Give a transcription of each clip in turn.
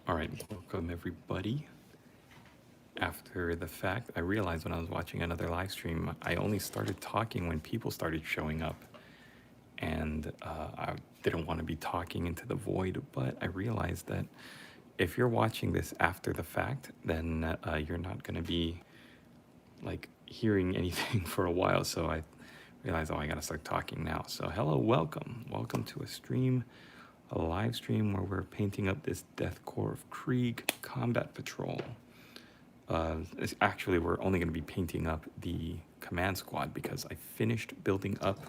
All right, welcome everybody. After the fact, I realized when I was watching another live stream, I only started talking when people started showing up. And I didn't want to be talking into the void, but I realized that if you're watching this after the fact, then you're not going to be like hearing anything for a while. So I realized, oh, I got to start talking now. So hello, welcome. Welcome to a stream, a live stream where we're painting up this Death Corps of Krieg Combat Patrol. Actually, we're only going to be painting up the command squad because I finished building up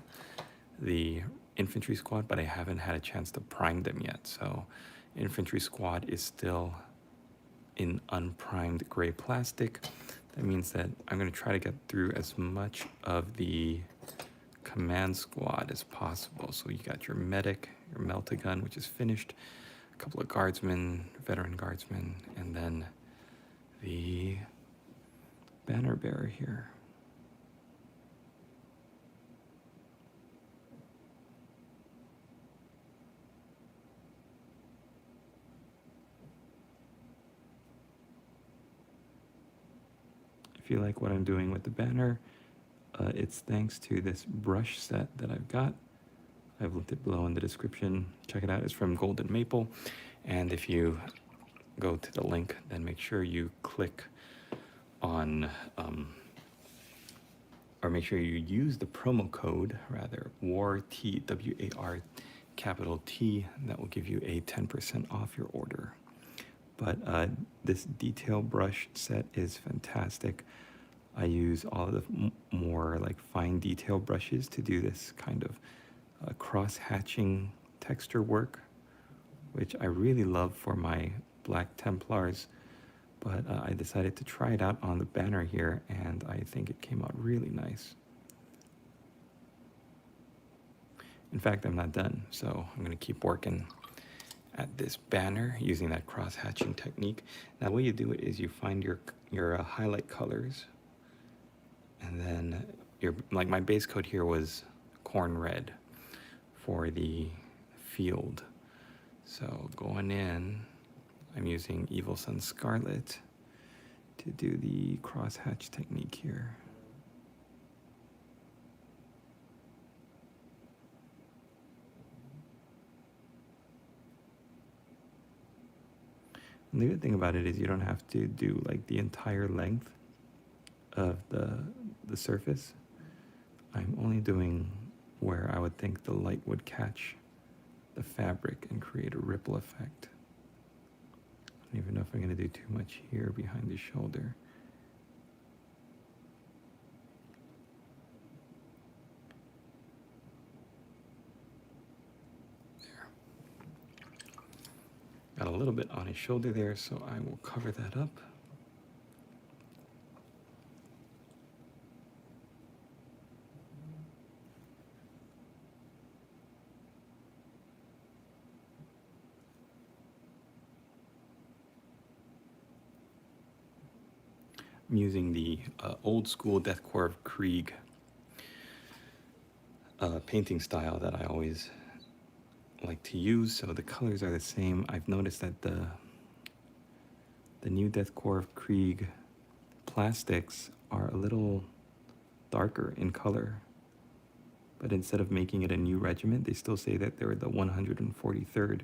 the infantry squad, but I haven't had a chance to prime them yet. So infantry squad is still in unprimed gray plastic. That means that I'm going to try to get through as much of the command squad as possible. So you got your medic, your melta-gun, which is finished, a couple of guardsmen, veteran guardsmen, and then the banner bearer here. If you like what I'm doing with the banner, it's thanks to this brush set that I've got. I've linked it below in the description. Check it out. It's from Golden Maple. And if you go to the link, then make sure you click on, or make sure you use the promo code, rather, WART, W-A-R, capital T. That will give you a 10% off your order. But this detail brush set is fantastic. I use all of the more like fine detail brushes to do this kind of cross-hatching texture work, which I really love for my Black Templars. But I decided to try it out on the banner here, and I think it came out really nice. In fact, I'm not done, so I'm going to keep working at this banner using that cross-hatching technique. Now, the way you do it is you find your highlight colors, and then like my base coat here was corn red for the field. So going in, I'm using Evil Sun Scarlet to do the cross-hatch technique here. And the good thing about it is you don't have to do like the entire length of the surface. I'm only doing where I would think the light would catch the fabric and create a ripple effect. I don't even know if I'm going to do too much here behind the shoulder. There. Got a little bit on his shoulder there, so I will cover that up. I'm using the old school Death Corps of Krieg painting style that I always like to use, so the colors are the same. I've noticed that the new Death Corps of Krieg plastics are a little darker in color, but instead of making it a new regiment, they still say that they're the 143rd,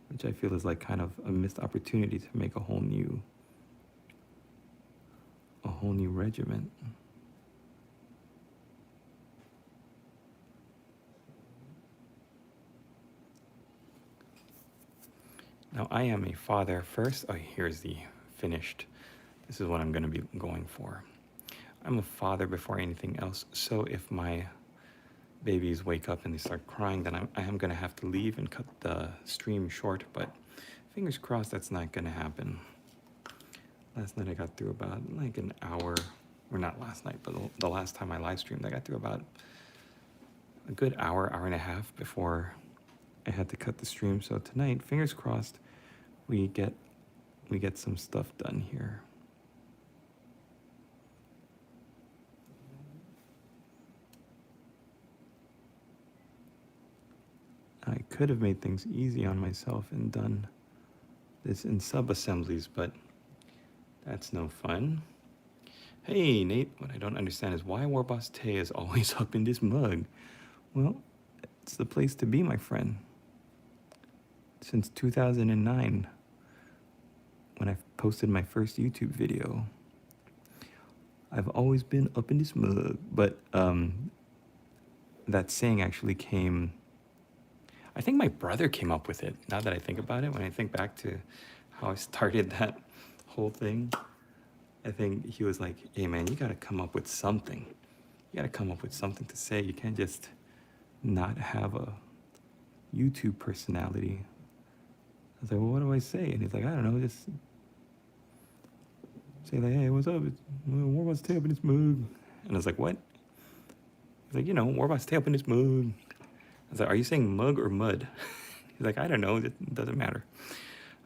which I feel is like kind of a missed opportunity to make a whole new regiment. Now I am a father first. Oh, here's the finished. This is what I'm going to be going for. I'm a father before anything else, so if my babies wake up and they start crying, then I am going to have to leave and cut the stream short, but fingers crossed that's not going to happen. Last night I got through about like an hour, or not last night, but the last time I live streamed, I got through about a good hour, hour and a half before I had to cut the stream. So tonight, fingers crossed, we get some stuff done here. I could have made things easy on myself and done this in sub-assemblies, but that's no fun. Hey, Nate, what I don't understand is why WarbossTae is always up in this mug. Well, it's the place to be, my friend. Since 2009, when I posted my first YouTube video, I've always been up in this mug. But that saying actually came, I think my brother came up with it, now that I think about it. When I think back to how I started that whole thing, I think he was like, hey man, you gotta come up with something. You gotta come up with something to say. You can't just not have a YouTube personality. I was like, well, what do I say? And he's like, I don't know, just say like, hey, what's up? It's WarbossTae up in this mug. And I was like, what? He's like, you know, WarbossTae up in this mug. I was like, are you saying mug or mud? He's like, I don't know, it doesn't matter.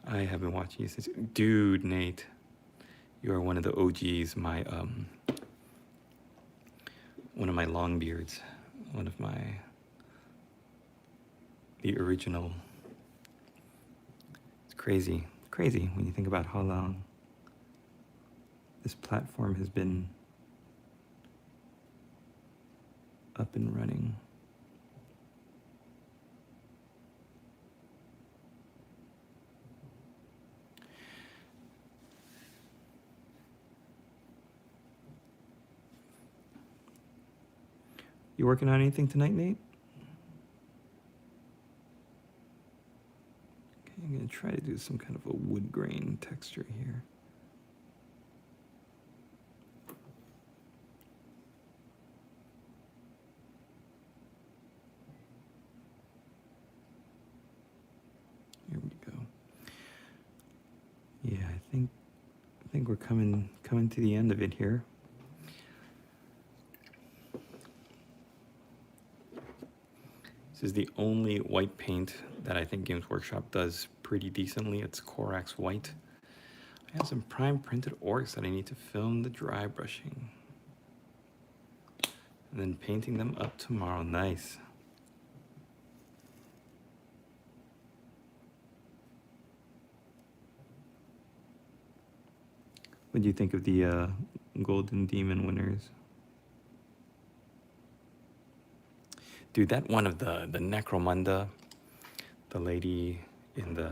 I have been watching you since, dude, Nate, you are one of the OGs, one of my long beards, the original. It's crazy when you think about how long this platform has been up and running. You working on anything tonight, Nate? Okay, I'm gonna try to do some kind of a wood grain texture here. Here we go. Yeah, I think we're coming to the end of it here. This is the only white paint that I think Games Workshop does pretty decently. It's Corax White. I have some prime printed orcs that I need to film the dry brushing. And then painting them up tomorrow. Nice. What do you think of the Golden Demon winners? Dude, that one of the Necromunda, the lady in the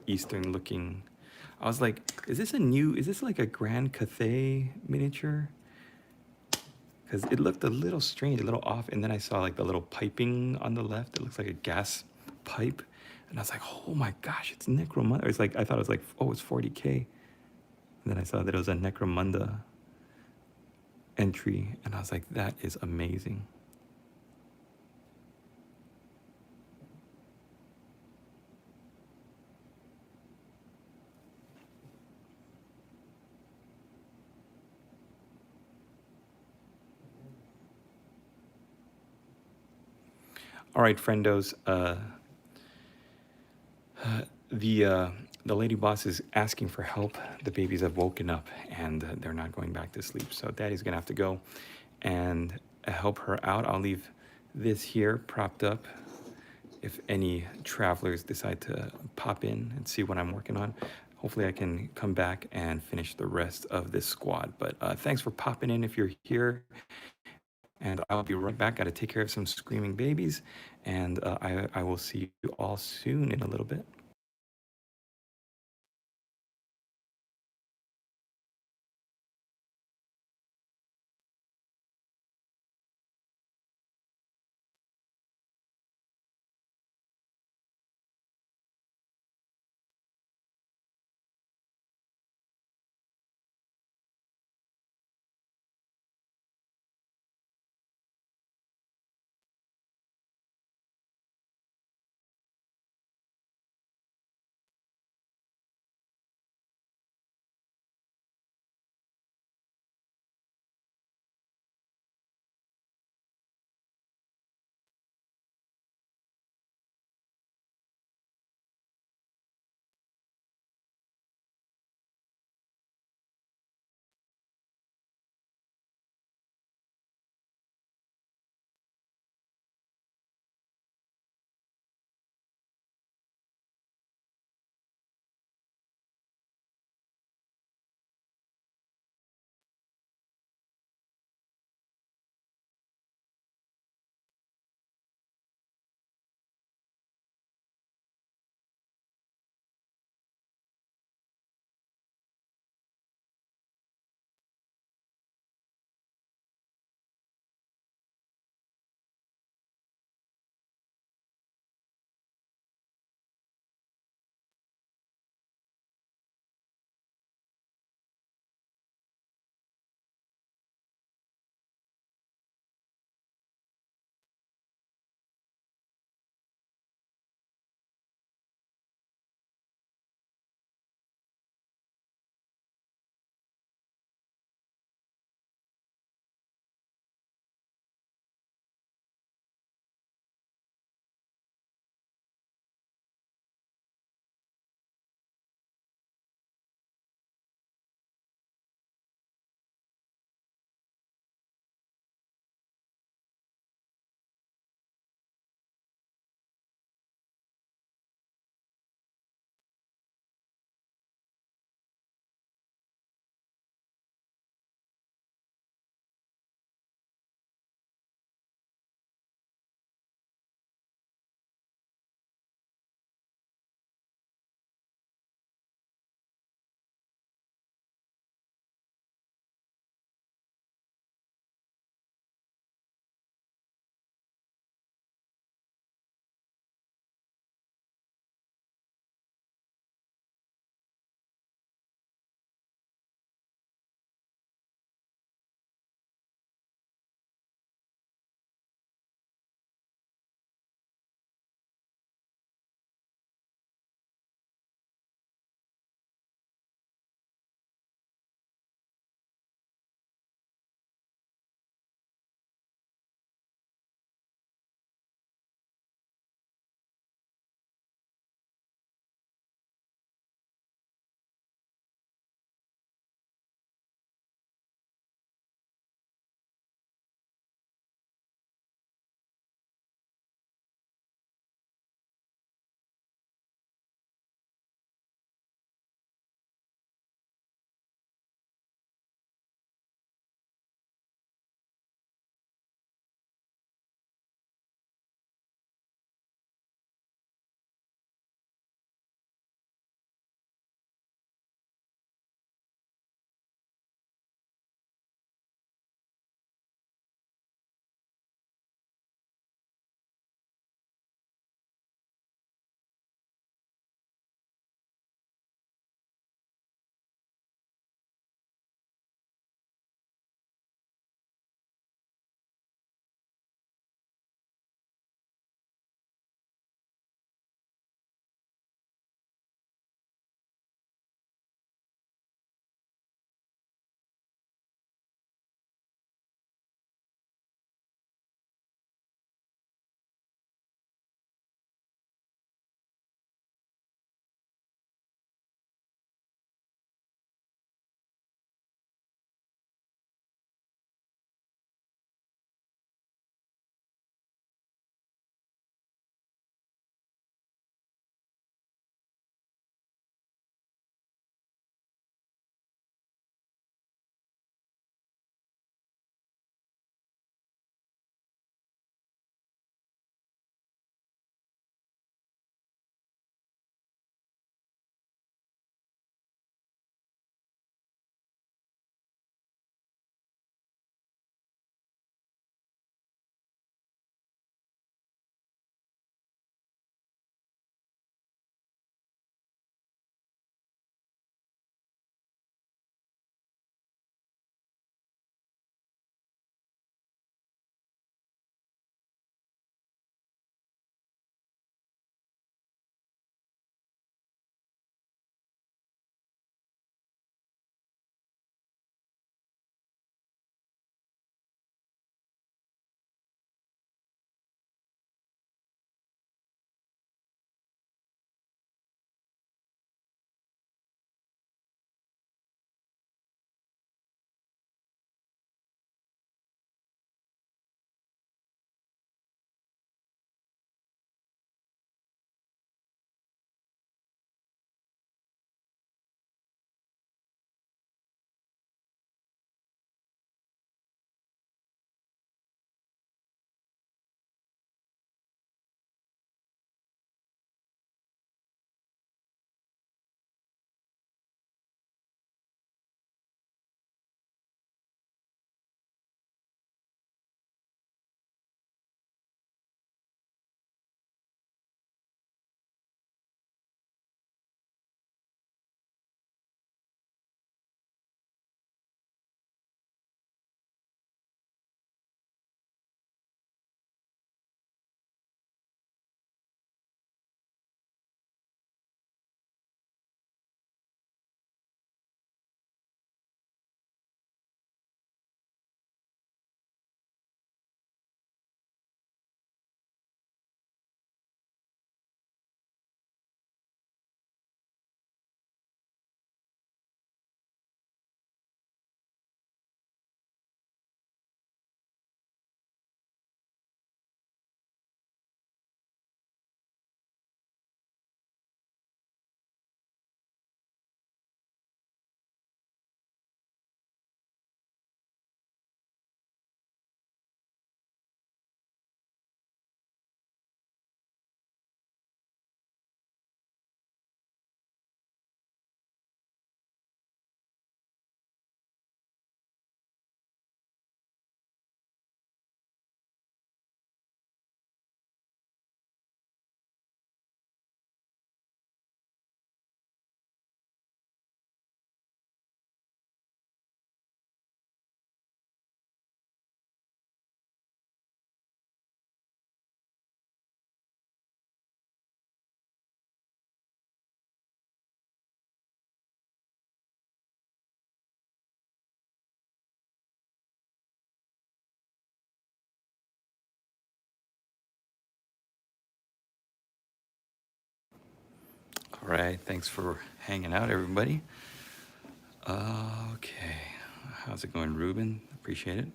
Eastern looking, I was like, is this like a Grand Cathay miniature? Because it looked a little strange, a little off, and then I saw like the little piping on the left. It looks like a gas pipe, and I was like, oh my gosh, it's Necromunda. It's like, I thought it was like, oh, it's 40K. And then I saw that it was a Necromunda entry, and I was like, that is amazing. All right, friendos. The lady boss is asking for help. The babies have woken up and they're not going back to sleep. So daddy's gonna have to go and help her out. I'll leave this here propped up if any travelers decide to pop in and see what I'm working on. Hopefully I can come back and finish the rest of this squad. But thanks for popping in if you're here. And I'll be right back. Got to take care of some screaming babies. And I will see you all soon in a little bit. right, thanks for hanging out, everybody. Okay, how's it going, Ruben? Appreciate it.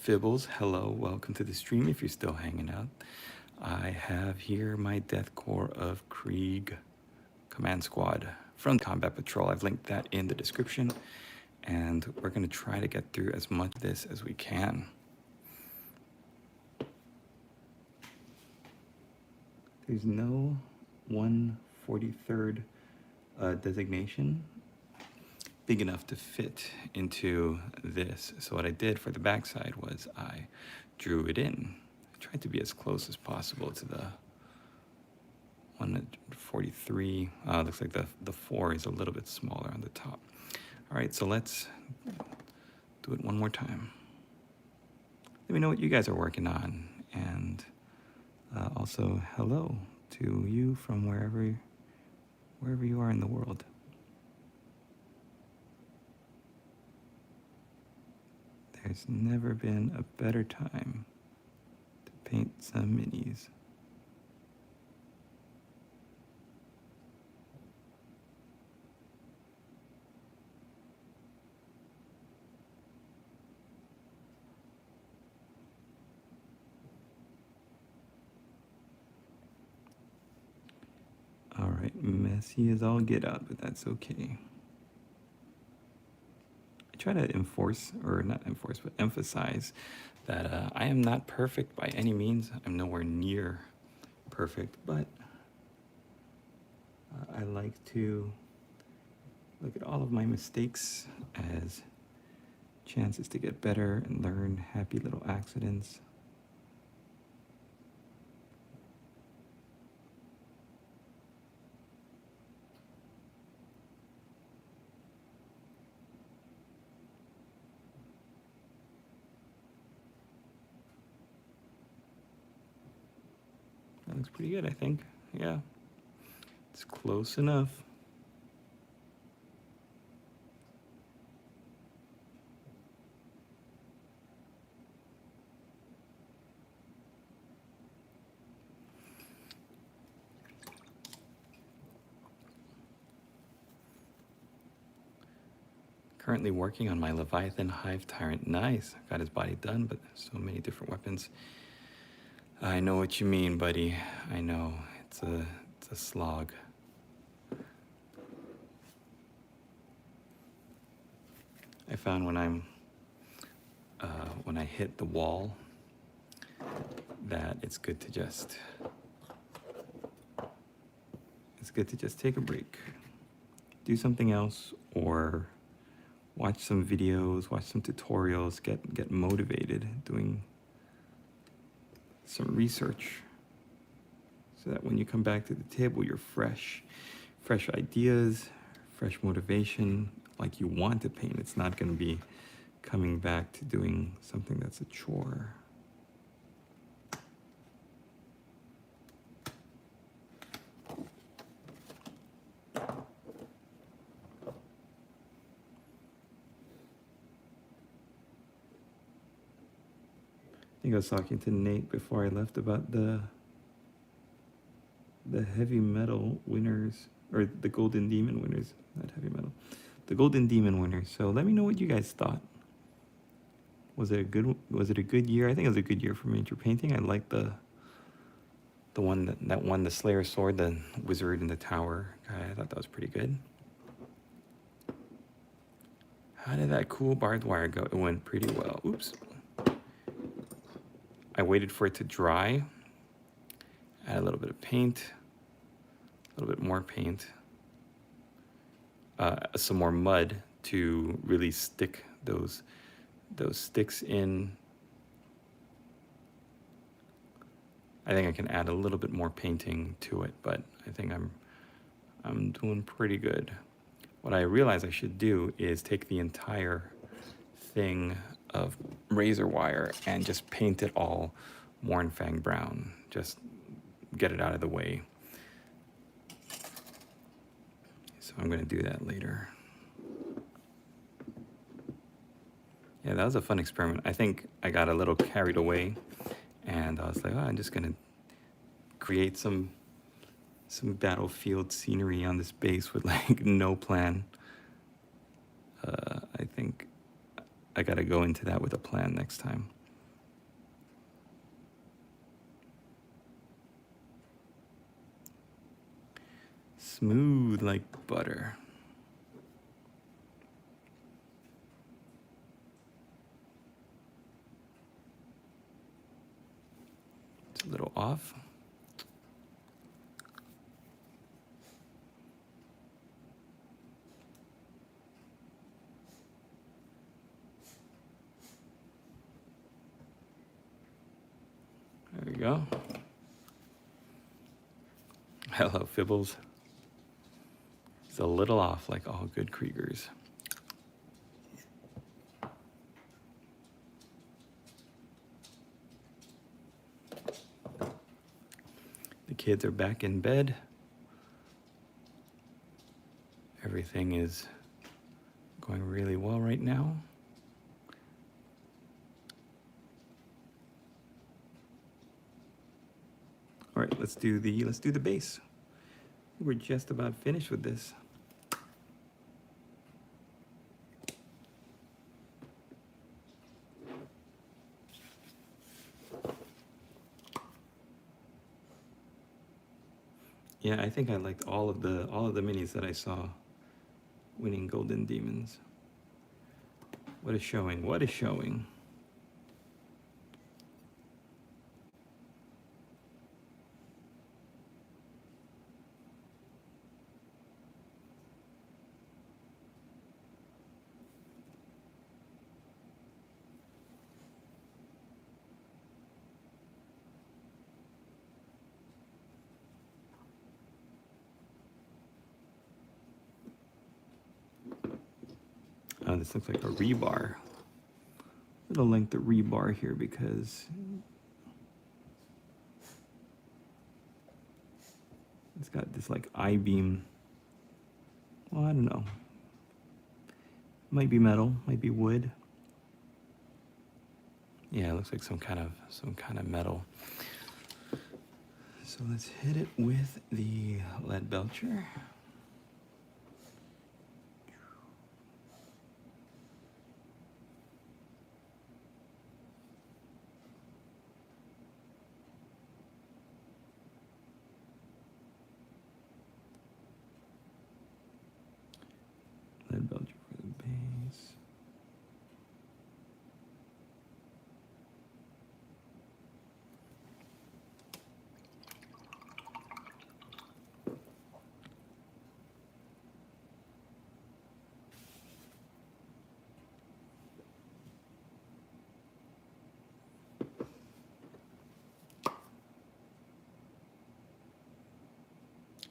Fibbles, hello, welcome to the stream if you're still hanging out. I have here my Death Corps of Krieg Command Squad from Combat Patrol. I've linked that in the description, and we're going to try to get through as much of this as we can. There's no 143rd designation big enough to fit into this. So what I did for the backside was I drew it in. I tried to be as close as possible to the 143. Looks like the 4 is a little bit smaller on the top. All right, so let's do it one more time. Let me know what you guys are working on, and also hello to you from wherever you are in the world. There's never been a better time to paint some minis. All right, messy as all get out, but that's okay. I try to emphasize that I am not perfect by any means. I'm nowhere near perfect, but I like to look at all of my mistakes as chances to get better and learn, happy little accidents. That looks pretty good, I think. Yeah, it's close enough. Currently working on my Leviathan Hive Tyrant. Nice. Got his body done, but so many different weapons. I know what you mean, buddy. I know. It's a slog. I found when I hit the wall that it's good to just take a break, do something else, or watch some videos, watch some tutorials, get motivated doing some research, so that when you come back to the table, you're fresh ideas, fresh motivation, like you want to paint. It's not going to be coming back to doing something that's a chore. I think I was talking to Nate before I left about the heavy metal winners, or the Golden Demon winners, not heavy metal, the Golden Demon winners. So let me know what you guys thought. Was it a good year? I think it was a good year for miniature painting. I liked the one that won the Slayer Sword, the Wizard in the Tower guy. I thought that was pretty good. How did that cool barbed wire go? It went pretty well. Oops. I waited for it to dry, add a little bit of paint, a little bit more paint, some more mud to really stick those sticks in. I think I can add a little bit more painting to it, but I think I'm doing pretty good. What I realize I should do is take the entire thing of razor wire and just paint it all Mournfang brown. Just get it out of the way. So I'm gonna do that later. Yeah, that was a fun experiment. I think I got a little carried away, and I was like, oh, I'm just gonna create some some battlefield scenery on this base with like no plan. I think I gotta go into that with a plan next time. Smooth like butter. It's a little off. There we go. Hello, Fibbles. It's a little off, like all good Kriegers. The kids are back in bed. Everything is going really well right now. All right, let's do the base. We're just about finished with this. Yeah, I think I liked all of the minis that I saw winning Golden Demons. What a showing, what a showing. This looks like a rebar. I'm gonna link the rebar here because it's got this like I-beam. Well, I don't know. Might be metal, might be wood. Yeah, it looks like some kind of metal. So let's hit it with the lead belcher. Lead belcher for the base.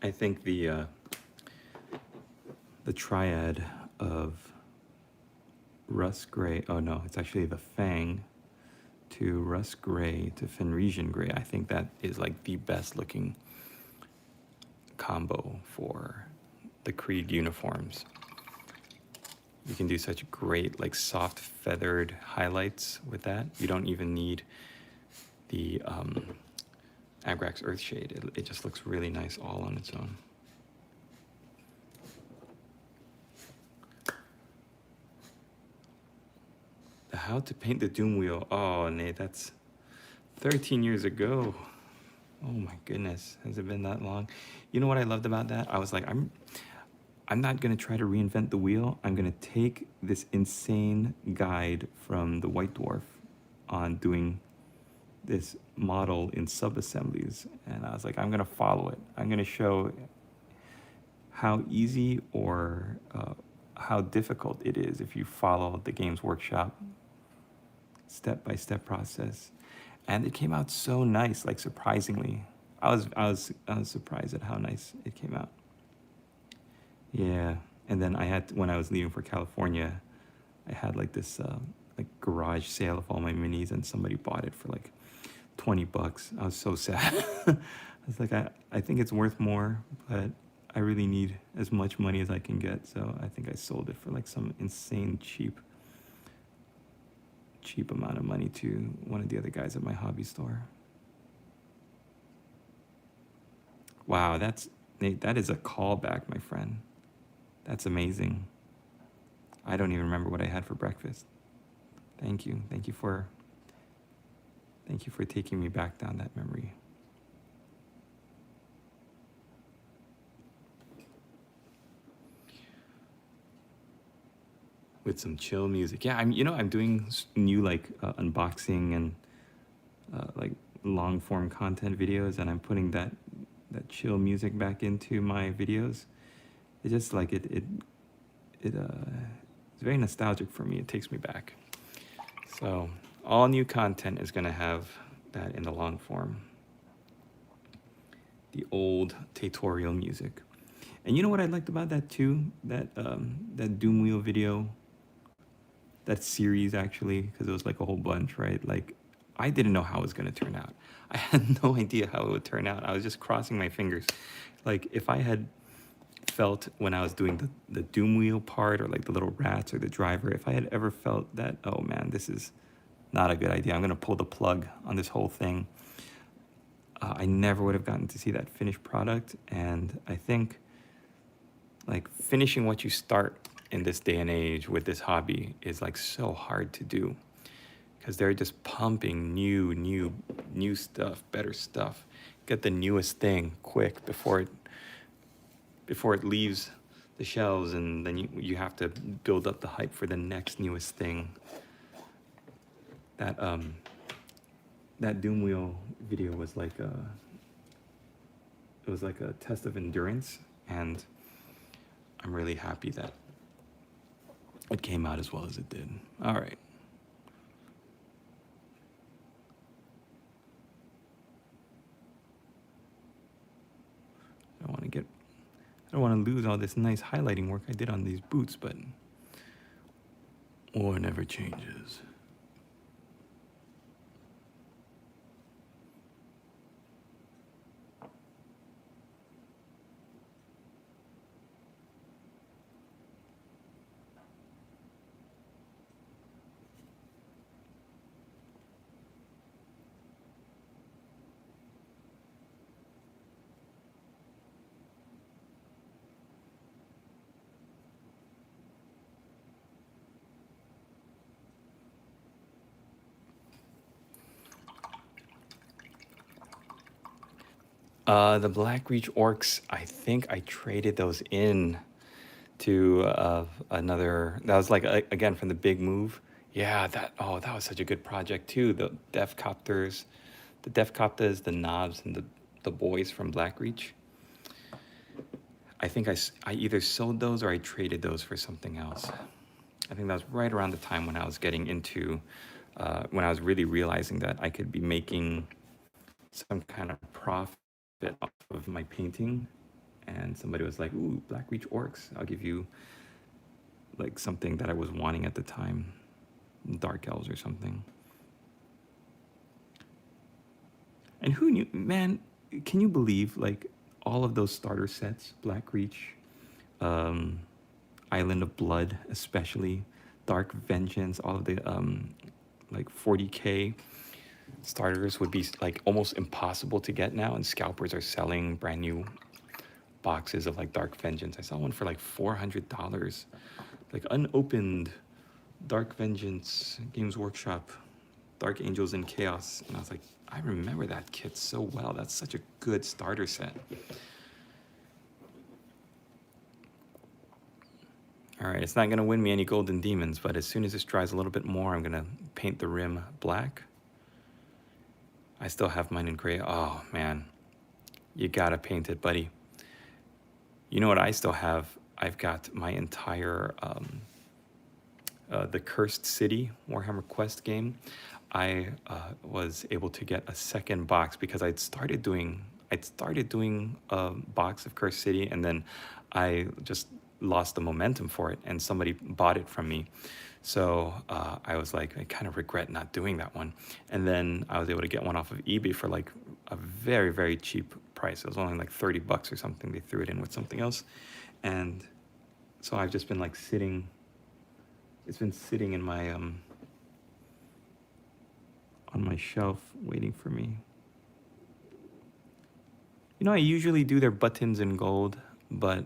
I think the triad of rust gray, oh no, it's actually the Fang to rust gray to Fenrisian gray. I think that is like the best looking combo for the Krieg uniforms. You can do such great like soft feathered highlights with that. You don't even need the Agrax Earthshade. It just looks really nice all on its own. The How to Paint the Doom Wheel. Oh, Nate, that's 13 years ago. Oh my goodness, has it been that long? You know what I loved about that? I was like, I'm not gonna try to reinvent the wheel. I'm gonna take this insane guide from the White Dwarf on doing this model in sub-assemblies, and I was like, I'm gonna follow it. I'm gonna show how easy or how difficult it is if you follow the Games Workshop step-by-step process. And it came out so nice, like surprisingly. I was surprised at how nice it came out. Yeah, and then I had, when I was leaving for California, I had like this like garage sale of all my minis, and somebody bought it for like $20. I was so sad. I was like, I think it's worth more, but I really need as much money as I can get. So I think I sold it for like some insane cheap amount of money to one of the other guys at my hobby store. Wow, that's Nate, that is a callback, my friend. That's amazing. I don't even remember what I had for breakfast. Thank you. Thank you for taking me back down that memory. With some chill music. Yeah, I'm doing new like unboxing and like long form content videos, and I'm putting that chill music back into my videos. It just like it it's very nostalgic for me. It takes me back. So all new content is gonna have that in the long form. The old tutorial music. And you know what I liked about that too? That Doom Wheel video, that series actually, because it was like a whole bunch, right? Like I didn't know how it was gonna turn out. I had no idea how it would turn out. I was just crossing my fingers. Like if I had felt when I was doing the Doom Wheel part, or like the little rats or the driver, if I had ever felt that, oh man, this is not a good idea, I'm gonna pull the plug on this whole thing, I never would have gotten to see that finished product. And I think like finishing what you start in this day and age with this hobby is like so hard to do, because they're just pumping new stuff, better stuff. Get the newest thing quick before it leaves the shelves, and then you have to build up the hype for the next newest thing. That that Doom Wheel video was like it was like a test of endurance, and I'm really happy that it came out as well as it did. All right. I don't want to lose all this nice highlighting work I did on these boots, but war never changes. The Black Reach Orcs, I think I traded those in to another. That was like again from the big move. Yeah, that was such a good project too. The Def Copters, the Knobs, and the boys from Black Reach. I think I either sold those or I traded those for something else. I think that was right around the time when I was getting into, when I was really realizing that I could be making some kind of profit off of my painting. And somebody was like, ooh, Black Reach Orcs, I'll give you like something that I was wanting at the time, Dark Elves or something. And who knew, man, can you believe like all of those starter sets, Black Reach, Island of Blood, especially, Dark Vengeance, all of the like 40K starters would be like almost impossible to get now, and scalpers are selling brand new boxes of like Dark Vengeance. I saw one for like $400, like unopened Dark Vengeance, Games Workshop, Dark Angels and Chaos. And I was like, I remember that kit so well. That's such a good starter set. All right, it's not gonna win me any golden demons, but as soon as this dries a little bit more, I'm gonna paint the rim black. I still have mine in gray. Oh man, you gotta paint it, buddy. You know what I still have? I've got my entire the Cursed City Warhammer Quest game. I was able to get a second box because I'd started doing a box of Cursed City, and then I just lost the momentum for it, and somebody bought it from me. So I was like, I kind of regret not doing that one. And then I was able to get one off of eBay for like a very, very cheap price. It was only like $30 or something. They threw it in with something else. And so I've just been like sitting, it's been sitting in my, on my shelf waiting for me. You know, I usually do their buttons in gold, but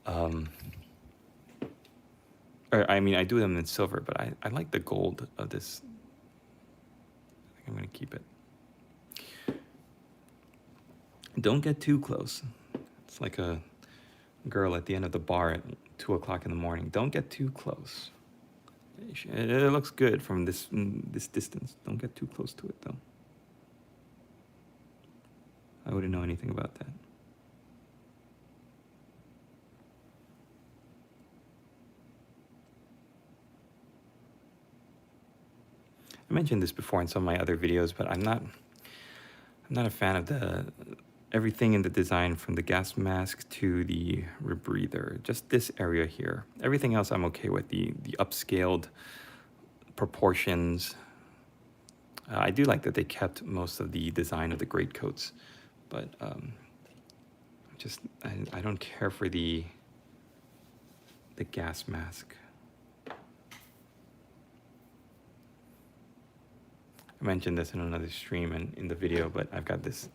um, or I mean, I do them in silver, but I like the gold of this. I think I'm gonna keep it. Don't get too close. It's like a girl at the end of the bar at 2 o'clock in the morning. Don't get too close. It looks good from this distance. Don't get too close to it, though. I wouldn't know anything about that. I mentioned this before in some of my other videos, but I'm not a fan of everything in the design, from the gas mask to the rebreather. Just this area here. Everything else I'm okay with. The upscaled proportions. I do like that they kept most of the design of the greatcoats, but I don't care for the gas mask. I mentioned this in another stream and in the video, but I've got this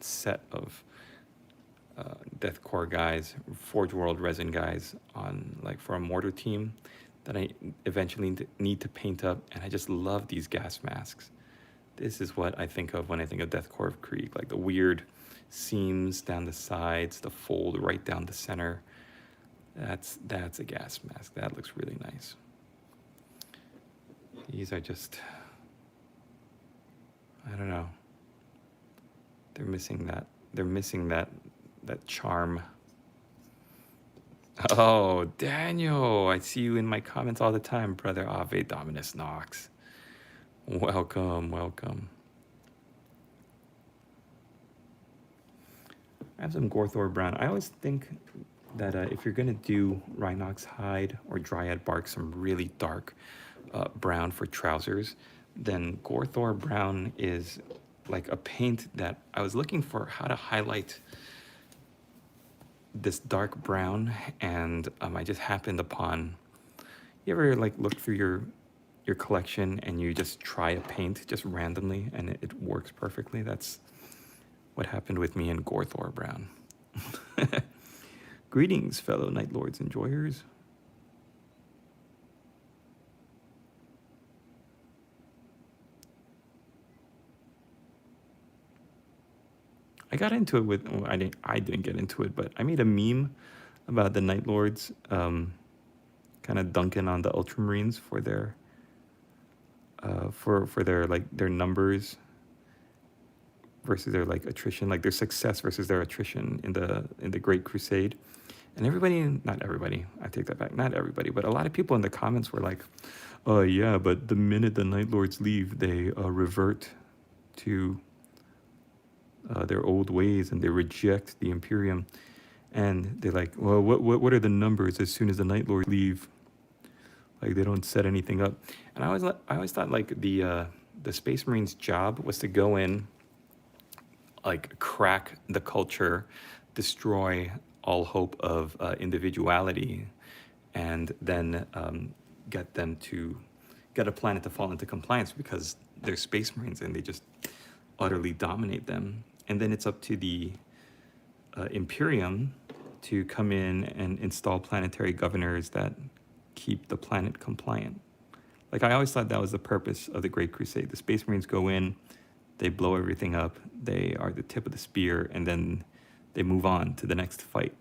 set of deathcore guys, Forge World resin guys on, like, for a mortar team that I eventually need to paint up, and I just love these gas masks. This is what I think of when I think of deathcore of Krieg, like the weird seams down the sides, the fold right down the center. That's a gas mask. That looks really nice. These are just, I don't know. They're missing that. They're missing that charm. Oh, Daniel, I see you in my comments all the time, brother. Ave Dominus Nox. Welcome, welcome. I have some Gorthor brown. I always think that if you're gonna do Rhinox hide or Dryad bark, some really dark brown for trousers, then Gorthor brown is like a paint that I was looking for how to highlight this dark brown, and I just happened upon. You ever like look through your collection and you just try a paint just randomly and it works perfectly? That's what happened with me in Gorthor brown. Greetings, fellow Night Lords enjoyers. I got into it with, well, I didn't get into it, but I made a meme about the Night Lords kind of dunking on the Ultramarines for their for their, like, their numbers versus their, like, attrition, like their success versus their attrition in the Great Crusade. And everybody, not everybody, I take that back, not everybody, but a lot of people in the comments were like, oh yeah, but the minute the Night Lords leave, they revert to their old ways and they reject the Imperium. And they're like, well, what are the numbers as soon as the Night Lords leave? Like, they don't set anything up. And I always thought, like, the Space Marines' job was to go in, like, crack the culture, destroy all hope of individuality, and then get a planet to fall into compliance, because they're Space Marines and they just utterly dominate them. And then it's up to the Imperium to come in and install planetary governors that keep the planet compliant. Like, I always thought that was the purpose of the Great Crusade. The Space Marines go in, they blow everything up, they are the tip of the spear, and then they move on to the next fight.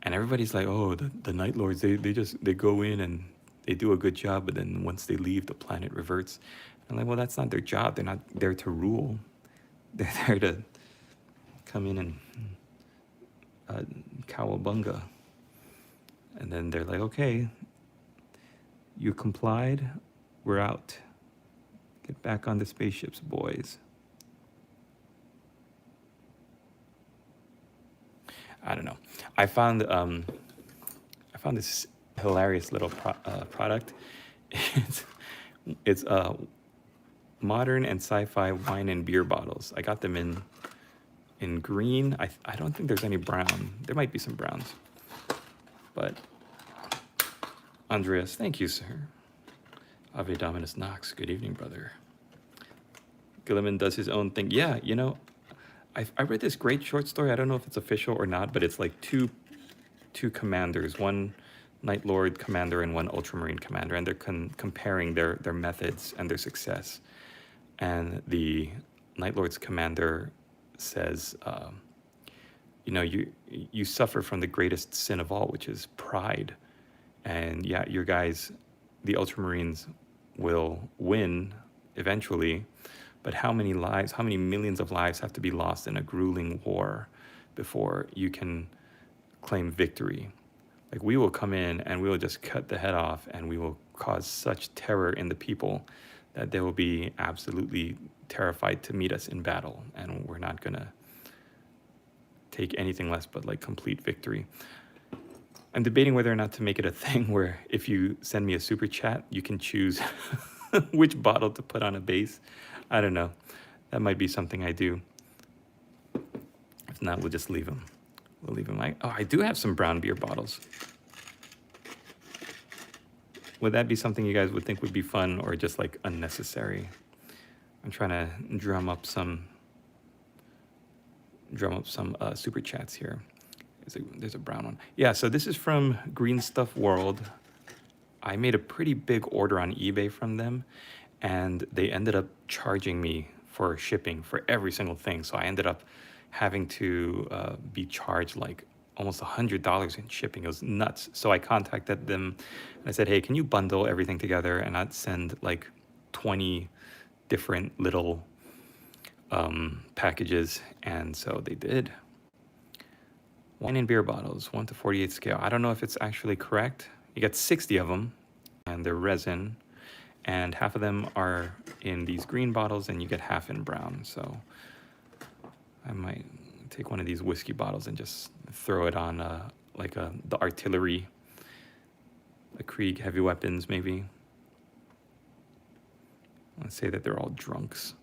And everybody's like, oh, the Night Lords, they go in and they do a good job, but then once they leave, the planet reverts. And I'm like, well, that's not their job. They're not there to rule. They're there to come in and cowabunga. And then they're like, okay, you complied, we're out. Get back on the spaceships, boys. I don't know. I found this hilarious little product. It's modern and sci-fi wine and beer bottles. I got them in green. I don't think there's any brown. There might be some browns. But Andreas, thank you, sir. Ave Dominus Nox, good evening, brother. Gilliman does his own thing. Yeah, you know, I read this great short story. I don't know if it's official or not, but it's like two commanders, one Night Lord commander and one Ultramarine commander, and they're comparing their methods and their success. And the Night Lord's commander says, you know, you suffer from the greatest sin of all, which is pride. And yeah, your guys, the Ultramarines, will win eventually, but how many lives, how many millions of lives have to be lost in a grueling war before you can claim victory? Like, we will come in and we will just cut the head off, and we will cause such terror in the people that they will be absolutely terrified to meet us in battle, and we're not gonna take anything less but like complete victory. I'm debating whether or not to make it a thing where if you send me a super chat, you can choose which bottle to put on a base. I don't know. That might be something I do. If not, we'll just leave them. We'll leave them like, oh, I do have some brown beer bottles. Would that be something you guys would think would be fun or just like unnecessary? I'm trying to drum up some super chats here. There's a brown one. Yeah, so this is from Green Stuff World. I made a pretty big order on eBay from them, and they ended up charging me for shipping for every single thing. So I ended up having to be charged like almost $100 in shipping. It was nuts. So I contacted them and I said, hey, can you bundle everything together? And I'd send like 20 different little packages. And so they did. Wine and beer bottles, 1 to 48 scale. I don't know if it's actually correct. You get 60 of them, and they're resin, and half of them are in these green bottles, and you get half in brown. So I might take one of these whiskey bottles and just throw it on the artillery, the Krieg heavy weapons, maybe. Let's say that they're all drunks.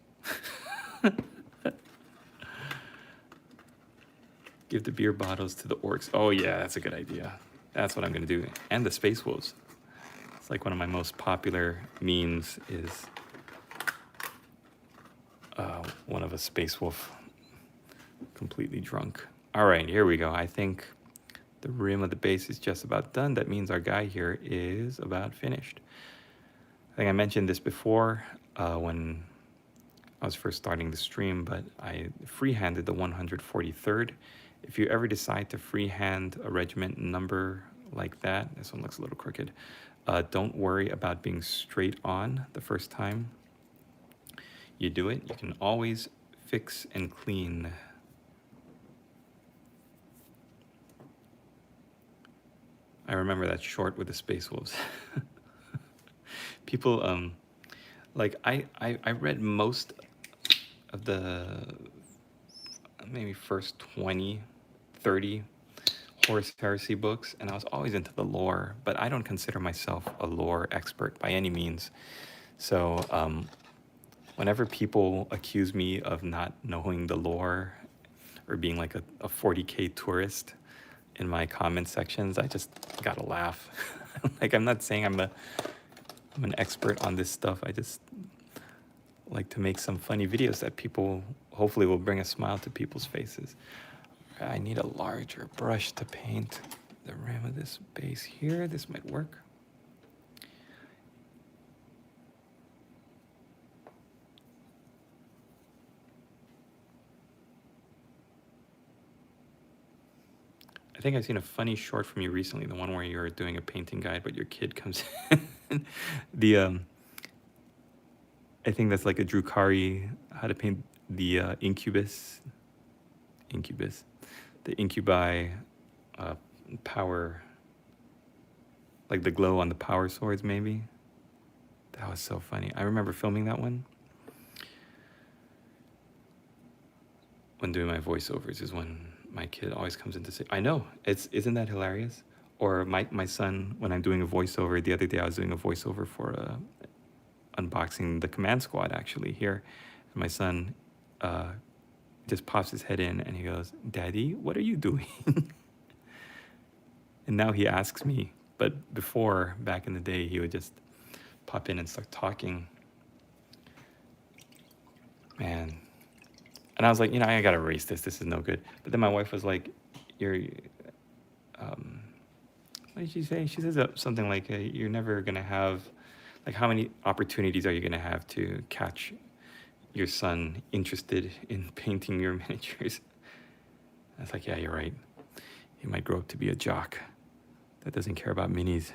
Give the beer bottles to the orcs. Oh yeah, that's a good idea. That's what I'm gonna do. And the Space Wolves. It's like one of my most popular memes is one of a Space Wolf completely drunk. All right, here we go. I think the rim of the base is just about done. That means our guy here is about finished. I think I mentioned this before when I was first starting the stream, but I freehanded the 143rd. If you ever decide to freehand a regiment number like that, this one looks a little crooked, don't worry about being straight on the first time you do it. You can always fix and clean. I remember that short with the Space Wolves. People, like I read most of the maybe first 20, 30 Horus Heresy books, and I was always into the lore, but I don't consider myself a lore expert by any means. So whenever people accuse me of not knowing the lore or being like a 40K tourist in my comment sections, I just gotta laugh. Like, I'm not saying I'm an expert on this stuff. I just like to make some funny videos that people hopefully will bring a smile to people's faces. I need a larger brush to paint the rim of this base here. This might work. I think I've seen a funny short from you recently, the one where you're doing a painting guide, but your kid comes in. I think that's like a Drukari, how to paint the incubus, the incubi power, like the glow on the power swords maybe. That was so funny. I remember filming that one. When doing my voiceovers is when my kid always comes in to say, I know, isn't that hilarious? Or my son, when I'm doing a voiceover, the other day I was doing a voiceover for unboxing the command squad actually here. And my son just pops his head in and he goes, Daddy, what are you doing? And now he asks me, but before, back in the day, he would just pop in and start talking. Man, And I was like, you know, I gotta erase this. This is no good. But then my wife was like, you're, what did she say? She says something like, you're never gonna have, like, how many opportunities are you gonna have to catch your son interested in painting your miniatures? I was like, yeah, you're right. He might grow up to be a jock that doesn't care about minis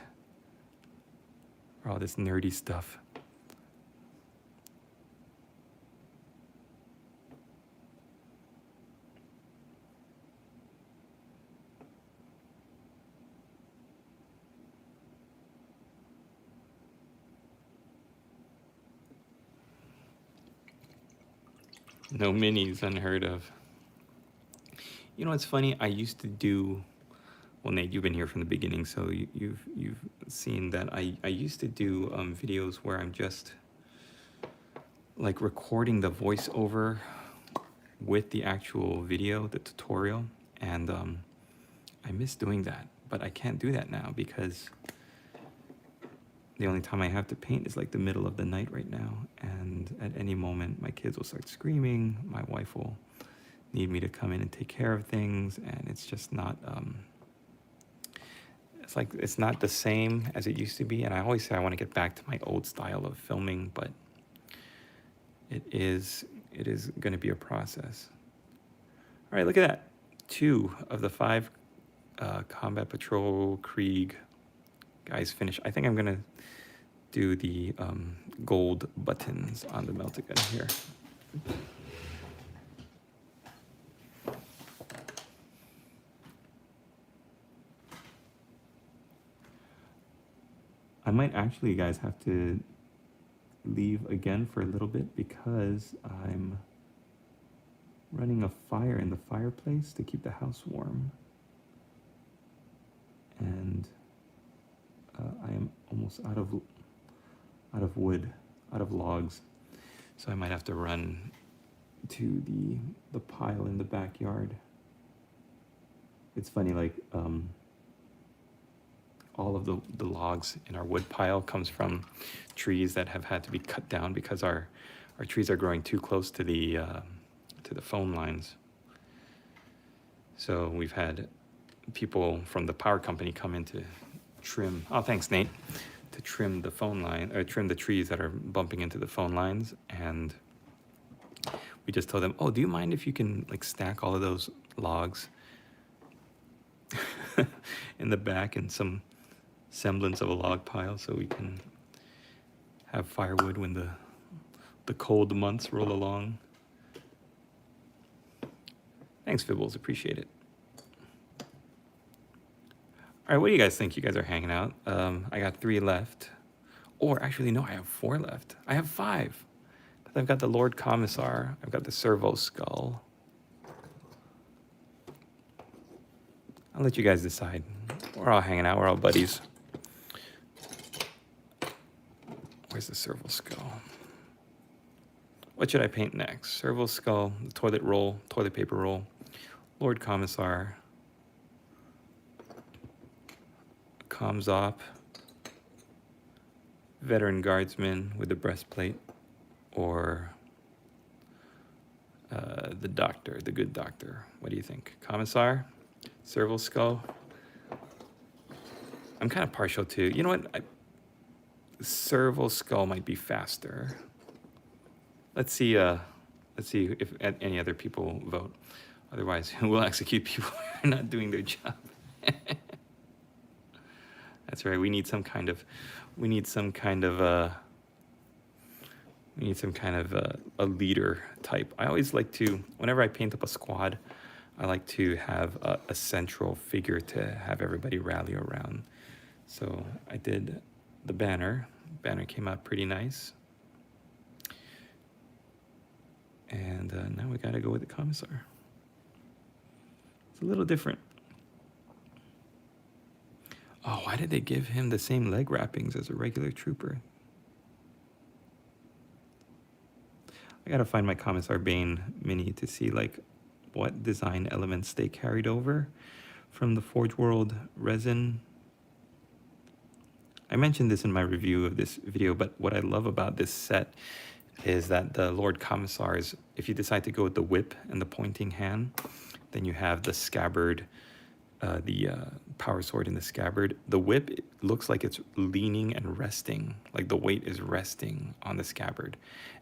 or all this nerdy stuff. No minis, unheard of. You know what's funny? I used to do, well, Nate, you've been here from the beginning, so you've seen that I used to do videos where I'm just like recording the voiceover with the actual video, the tutorial, and I miss doing that, but I can't do that now because the only time I have to paint is like the middle of the night right now, and at any moment my kids will start screaming, my wife will need me to come in and take care of things, and it's just not it's like it's not the same as it used to be. And I always say I want to get back to my old style of filming, but it is going to be a process. All right, look at that. 2 of the 5 Combat Patrol Krieg guys finished. I think I'm gonna do the gold buttons on the melted gun here. I might actually, guys, have to leave again for a little bit because I'm running a fire in the fireplace to keep the house warm. And I am almost out of wood, out of logs. So I might have to run to the pile in the backyard. It's funny, like all of the logs in our wood pile comes from trees that have had to be cut down because our trees are growing too close to the phone lines. So we've had people from the power company come in to trim, oh thanks Nate, to trim the phone line, or trim the trees that are bumping into the phone lines. And we just told them, oh, do you mind if you can like stack all of those logs in the back in some semblance of a log pile so we can have firewood when the cold months roll along. Thanks, Fibbles, appreciate it. All right, what do you guys think? You guys are hanging out. I got 3 left. Or actually, no, I have 4 left. I have 5. I've got the Lord Commissar. I've got the Servo Skull. I'll let you guys decide. We're all hanging out. We're all buddies. Where's the Servo Skull? What should I paint next? Servo Skull, the toilet roll, toilet paper roll, Lord Commissar, Comms Op, Veteran Guardsman with the breastplate, or the Doctor, the good Doctor. What do you think? Commissar? Servo Skull? I'm kind of partial to, you know what? Servo Skull might be faster. Let's see if any other people vote. Otherwise, we'll execute people who are not doing their job. That's right. We need some kind of a leader type. I always like to, whenever I paint up a squad, I like to have a central figure to have everybody rally around. So I did the banner. Banner came out pretty nice. And now we gotta go with the Commissar. It's a little different. Oh, why did they give him the same leg wrappings as a regular trooper? I gotta find my Commissar Bane mini to see like what design elements they carried over from the Forge World resin. I mentioned this in my review of this video, but what I love about this set is that the Lord Commissars, if you decide to go with the whip and the pointing hand, then you have the scabbard, the power sword in the scabbard. The whip looks like it's leaning and resting, like the weight is resting on the scabbard.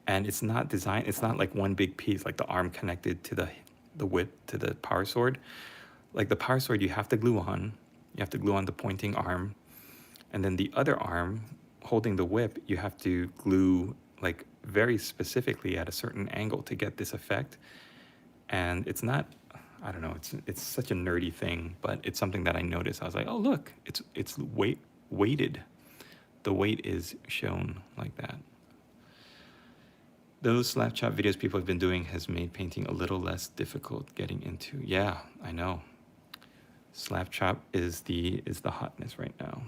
And it's not designed, it's not like one big piece, like the arm connected to the whip to the power sword. Like the power sword, you have to glue on. You have to glue on the pointing arm. And then the other arm holding the whip, you have to glue like very specifically at a certain angle to get this effect. And it's not, I don't know, it's such a nerdy thing, but it's something that I noticed. I was like, oh look, it's weighted. The weight is shown like that. Those slap chop videos people have been doing has made painting a little less difficult getting into. Yeah, I know. Slap chop is the hotness right now.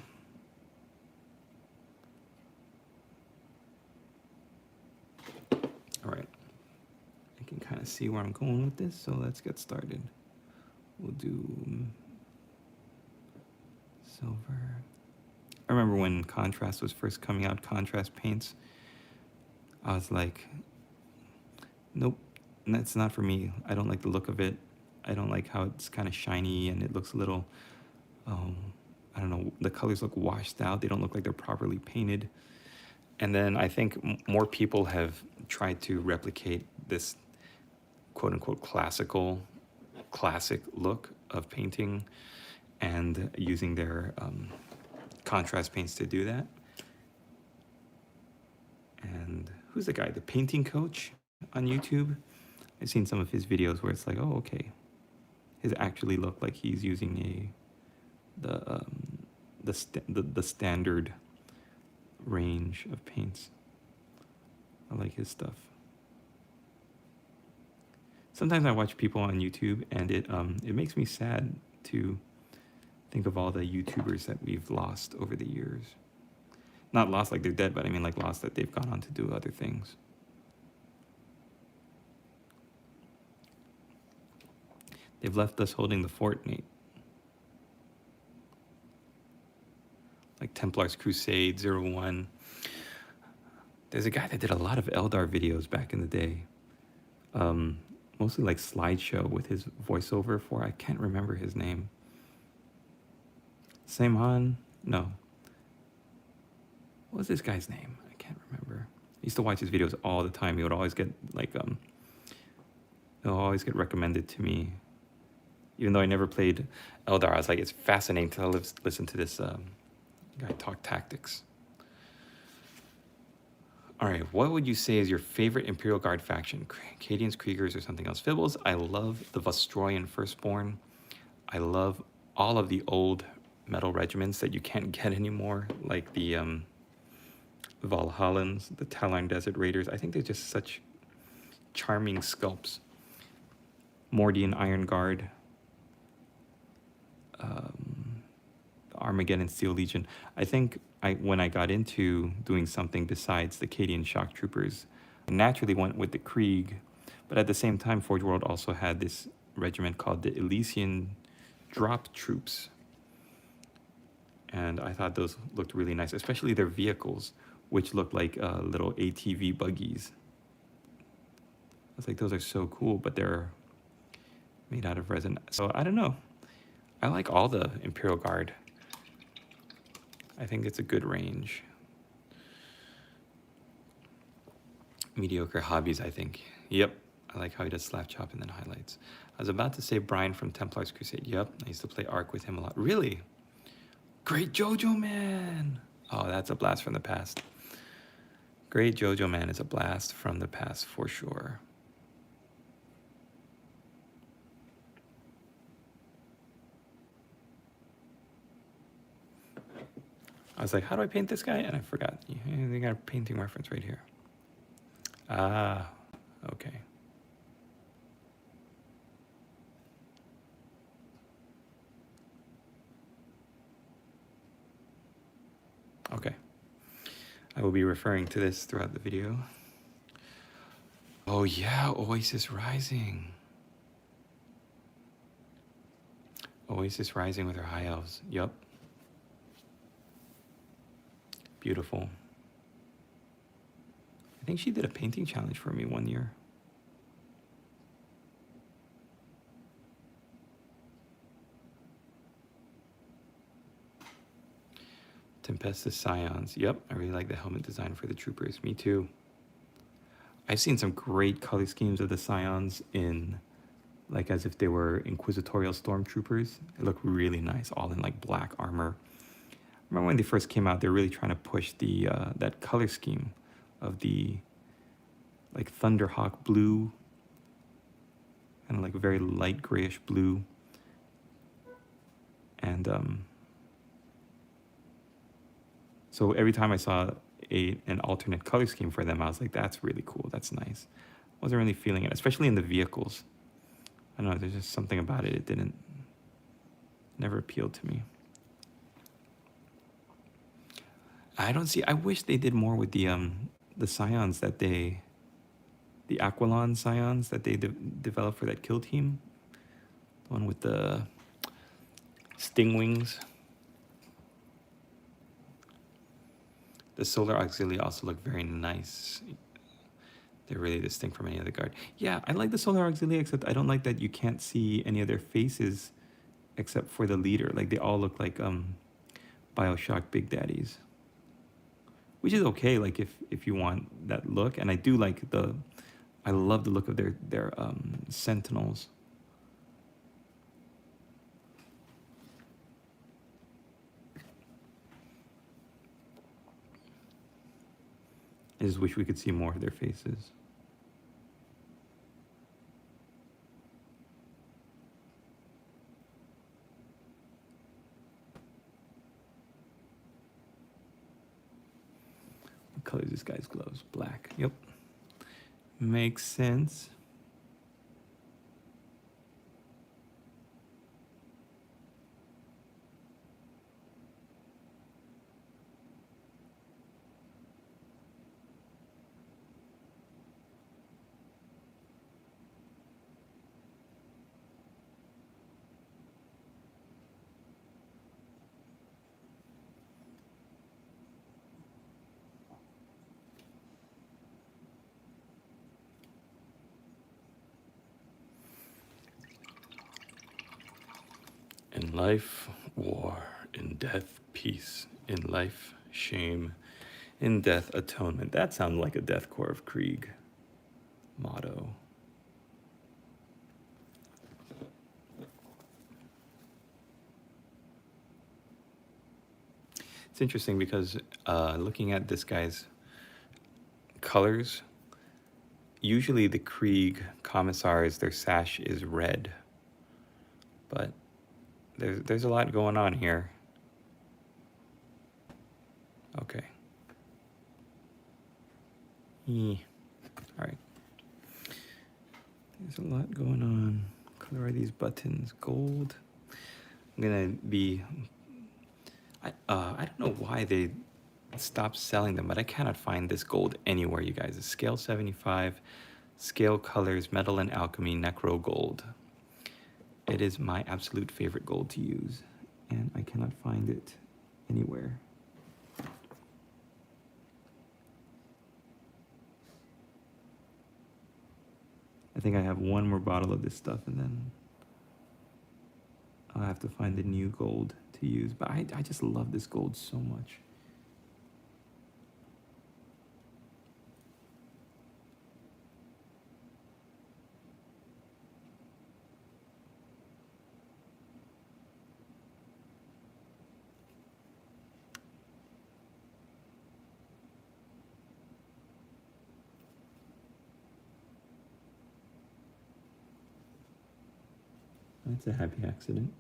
All right, I can kind of see where I'm going with this, so let's get started. We'll do silver. I remember when contrast was first coming out, contrast paints, I was like, nope, that's not for me. I don't like the look of it. I don't like how it's kind of shiny and it looks a little, I don't know, the colors look washed out. They don't look like they're properly painted. And then I think more people have tried to replicate this quote unquote classic look of painting and using their contrast paints to do that. And who's the guy? The painting coach on YouTube? I've seen some of his videos where it's like, oh, okay. His actually look like he's using the standard range of paints. I like his stuff. Sometimes I watch people on YouTube and it makes me sad to think of all the YouTubers that we've lost over the years. Not lost like they're dead, but I mean like lost that they've gone on to do other things. They've left us holding the fort, Nate. Like Templar's Crusade, 01. There's a guy that did a lot of Eldar videos back in the day. Mostly like slideshow with his voiceover for, I can't remember his name. Saman? No. What was this guy's name? I can't remember. I used to watch his videos all the time. He would always get like, he'll always get recommended to me. Even though I never played Eldar, I was like, it's fascinating to listen to this guy talk tactics. All right, what would you say is your favorite Imperial Guard faction? Cadians, Kriegers, or something else? Fibbles, I love the Vostroyan Firstborn. I love all of the old metal regiments that you can't get anymore, like the Valhallans, the Talon Desert Raiders. I think they're just such charming sculpts. Mordian Iron Guard. The Armageddon Steel Legion. I think when I got into doing something besides the Cadian Shock Troopers, I naturally went with the Krieg, but at the same time, Forge World also had this regiment called the Elysian Drop Troops. And I thought those looked really nice, especially their vehicles, which looked like little ATV buggies. I was like, those are so cool, but they're made out of resin. So I don't know. I like all the Imperial Guard. I think it's a good range. Mediocre hobbies, I think. Yep, I like how he does slap chop and then highlights. I was about to say Brian from Templar's Crusade. Yep, I used to play Arc with him a lot. Really? Great Jojo Man! Oh, that's a blast from the past. Great Jojo Man is a blast from the past for sure. I was like, how do I paint this guy? And I forgot. They got a painting reference right here. Ah, okay. Okay. I will be referring to this throughout the video. Oh yeah, Oasis Rising. Oasis Rising with her high elves. Yup. Beautiful. I think she did a painting challenge for me one year. Tempestus Scions. Yep, I really like the helmet design for the troopers. Me too. I've seen some great color schemes of the Scions in, like, as if they were inquisitorial stormtroopers. It looked really nice, all in like black armor. Remember when they first came out, they're really trying to push the that color scheme of the like Thunderhawk blue and like very light grayish blue. And so every time I saw an alternate color scheme for them, I was like, that's really cool. That's nice. Wasn't really feeling it, especially in the vehicles. I don't know, there's just something about it. It never appealed to me. I wish they did more with the Scions that the Aquilon Scions that they developed for that kill team. The one with the sting wings. The Solar Auxiliary also look very nice. They're really distinct from any other guard. Yeah, I like the Solar Auxiliary, except I don't like that you can't see any of their faces except for the leader. Like, they all look like Bioshock Big Daddies. Which is okay, like, if you want that look. And I do like I love the look of their Sentinels. I just wish we could see more of their faces. What color is this guy's gloves? Black. Yep. Makes sense. In life, war. In death, peace. In life, shame. In death, atonement. That sounds like a deathcore of Krieg motto. It's interesting because looking at this guy's colors, usually the Krieg commissars, their sash is red, but there's a lot going on here. Okay. All right. There's a lot going on. What color are these buttons? Gold. I'm gonna be. I don't know why they stopped selling them, but I cannot find this gold anywhere, you guys. It's scale 75, scale colors, metal and alchemy, necro gold. It is my absolute favorite gold to use, and I cannot find it anywhere. I think I have one more bottle of this stuff, and then I'll have to find the new gold to use. But I just love this gold so much. That's a happy accident.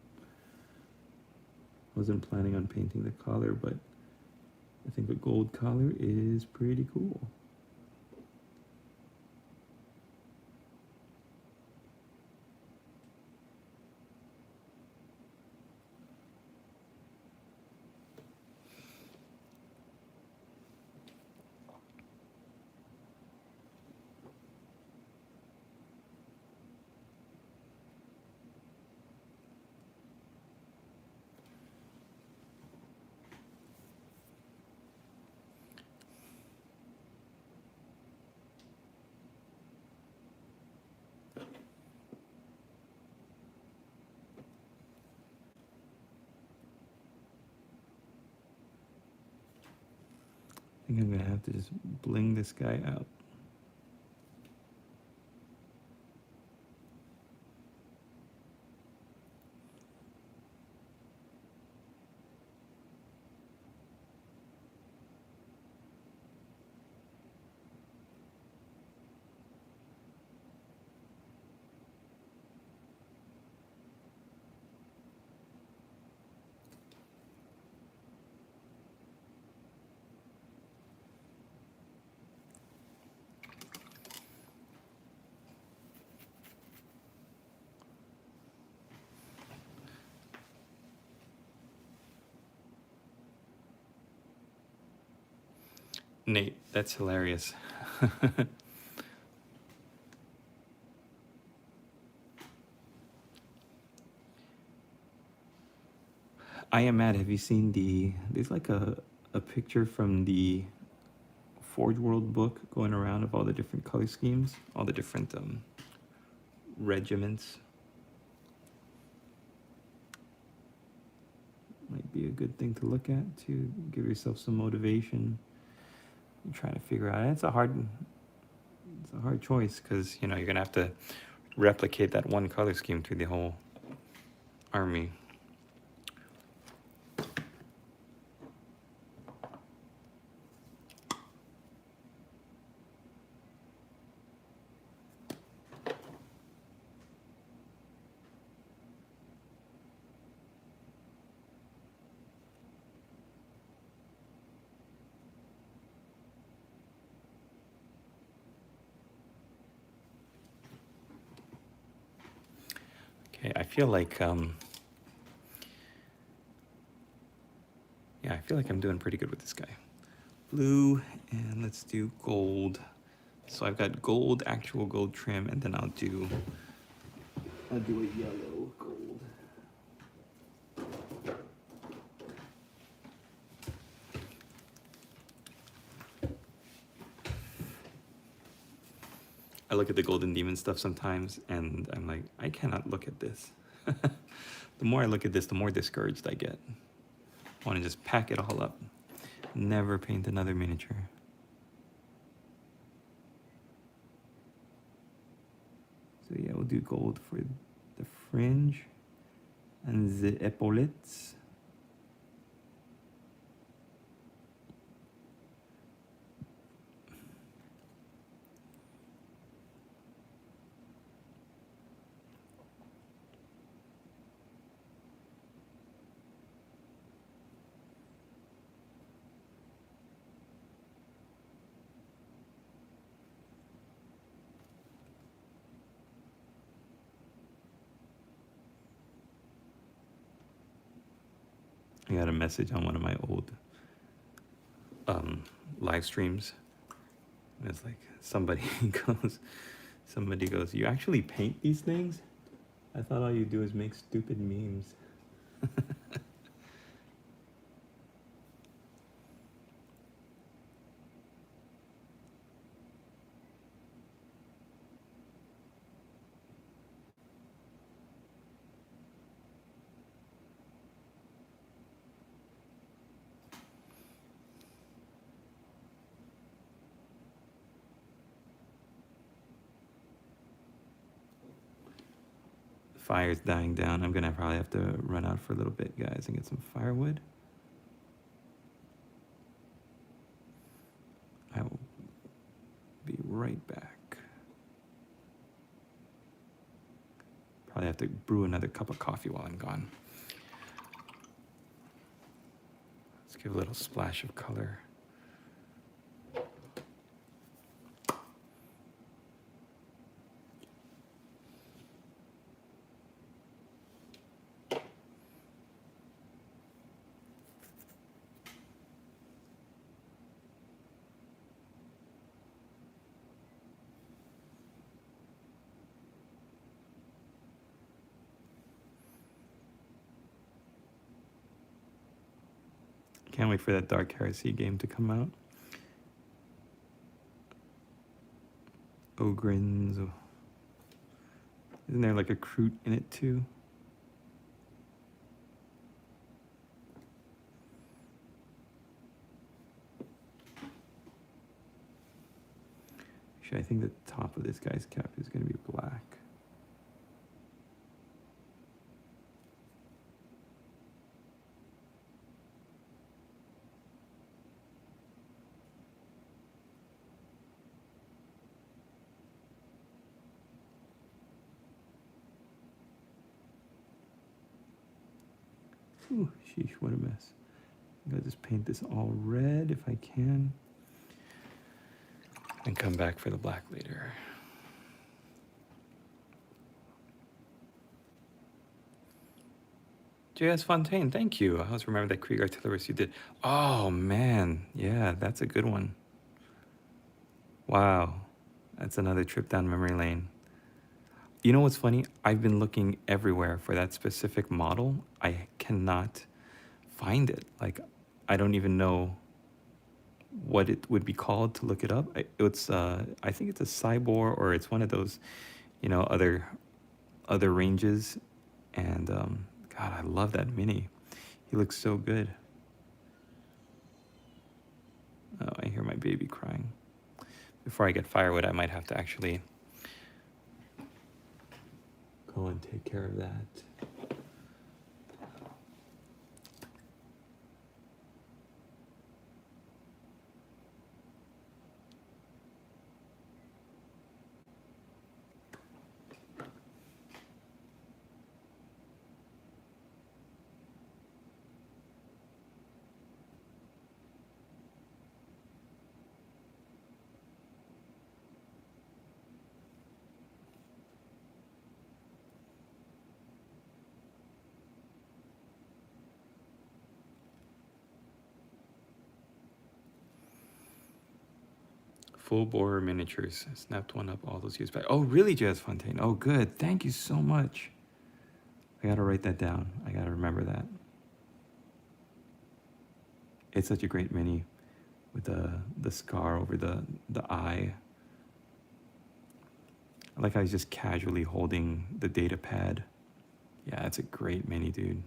Wasn't planning on painting the collar, but I think a gold collar is pretty cool. think I'm gonna have to just bling this guy out. Nate, that's hilarious. I am mad. Have you seen there's like a picture from the Forge World book going around of all the different color schemes, all the different regiments. Might be a good thing to look at to give yourself some motivation. You're trying to figure out. It's a hard choice because you're gonna have to replicate that one color scheme through the whole army. Okay, I feel like yeah, I feel like I'm doing pretty good with this guy. Blue, and let's do gold. So I've got gold, actual gold trim, and then I'll do a yellow gold. I look at the Golden Demon stuff sometimes, and I'm like, I cannot look at this. The more I look at this, the more discouraged I get. I want to just pack it all up. Never paint another miniature. So yeah, we'll do gold for the fringe and the epaulettes. I got a message on one of my old live streams. And it's like somebody goes, you actually paint these things? I thought all you do is make stupid memes. Fire's dying down. I'm gonna probably have to run out for a little bit, guys, and get some firewood. I will be right back. Probably have to brew another cup of coffee while I'm gone. Let's give a little splash of color. Can't wait for that Dark Heresy game to come out. Ogrins. Isn't there like a Kroot in it too? Actually, I think the top of this guy's cap is going to be black. Ooh, sheesh, what a mess. I'm gonna just paint this all red if I can. And come back for the black later. J.S. Fontaine, thank you. I always remember that Krieg Artillerist you did. Oh, man. Yeah, that's a good one. Wow. That's another trip down memory lane. You know what's funny? I've been looking everywhere for that specific model. I cannot find it. Like, I don't even know what it would be called to look it up. I think it's a Cybor, or it's one of those, other ranges. And God, I love that mini. He looks so good. Oh, I hear my baby crying. Before I get firewood, I might have to actually go and take care of that. Full bore miniatures. Snapped one up all those years back. Oh, really, Jazz Fontaine? Oh, good. Thank you so much. I gotta write that down. I gotta remember that. It's such a great mini with the scar over the eye. I like how he's just casually holding the data pad. Yeah, it's a great mini, dude.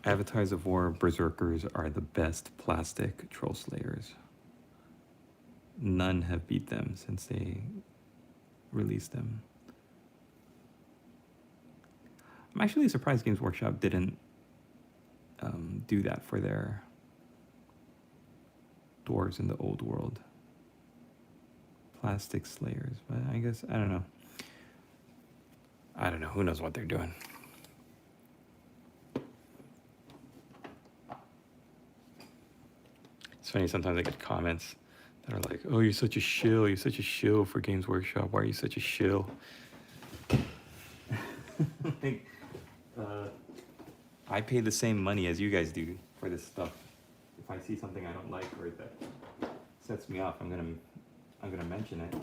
Avatars of War Berserkers are the best plastic troll slayers. None have beat them since they released them. I'm actually surprised Games Workshop didn't do that for their dwarves in the old world. Plastic slayers, but I guess, I don't know. Who knows what they're doing. It's funny, sometimes I get comments that are like, oh, you're such a shill. You're such a shill for Games Workshop. Why are you such a shill? Like, I pay the same money as you guys do for this stuff. If I see something I don't like or that sets me off, I'm gonna mention it.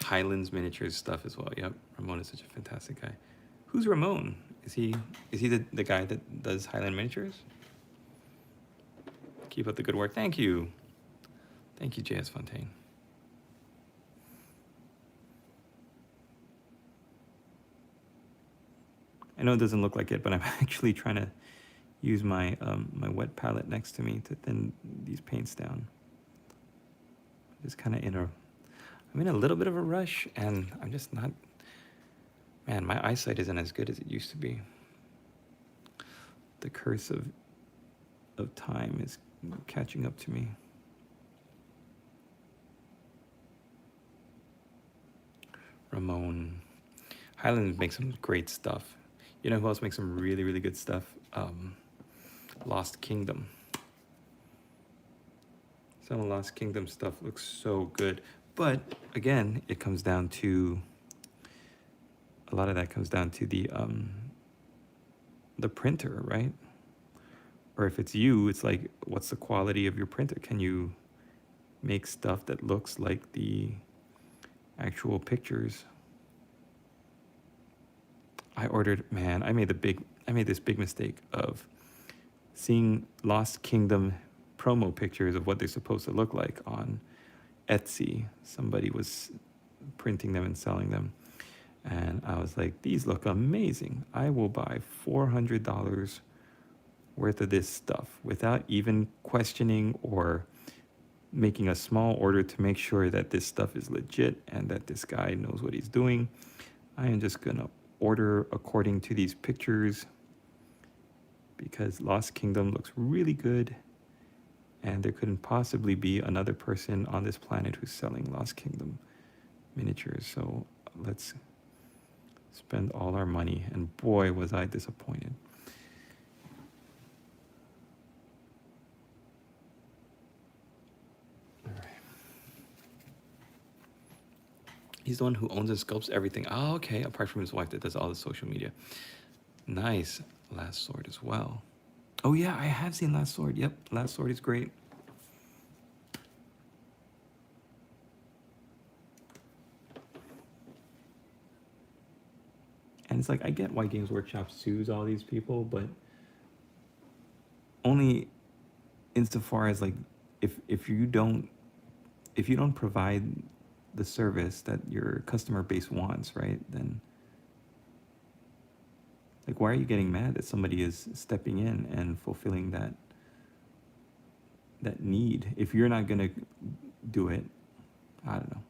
Highlands Miniatures stuff as well. Yep, Ramon is such a fantastic guy. Who's Ramon? Is he the guy that does Highland Miniatures? Keep up the good work. Thank you. Thank you, J.S. Fontaine. I know it doesn't look like it, but I'm actually trying to use my my wet palette next to me to thin these paints down. I'm just kind of I'm in a little bit of a rush, and I'm just not. Man, my eyesight isn't as good as it used to be. The curse of time is catching up to me. Ramon. Highland makes some great stuff. You know who else makes some really, really good stuff? Lost Kingdom. Some of Lost Kingdom stuff looks so good. But, again, it comes down to a lot of that comes down to the printer, right? Or if it's you, it's like, what's the quality of your printer? Can you make stuff that looks like the actual pictures? I made this big mistake of seeing Lost Kingdom promo pictures of what they're supposed to look like on Etsy. Somebody was printing them and selling them. And I was like, these look amazing. I will buy $400 worth of this stuff without even questioning or making a small order to make sure that this stuff is legit and that this guy knows what he's doing. I am just gonna order according to these pictures because Lost Kingdom looks really good, and there couldn't possibly be another person on this planet who's selling Lost Kingdom miniatures. So let's spend all our money, and boy was I disappointed. All right. He's the one who owns and sculpts everything. Oh, okay, apart from his wife that does all the social media. Nice. Last Sword as well. Oh yeah, I have seen Last Sword. Yep, Last Sword is great. And it's like, I get why Games Workshop sues all these people, but only insofar as like, if you don't provide the service that your customer base wants, right? Then like, why are you getting mad that somebody is stepping in and fulfilling that need? If you're not gonna do it, I don't know.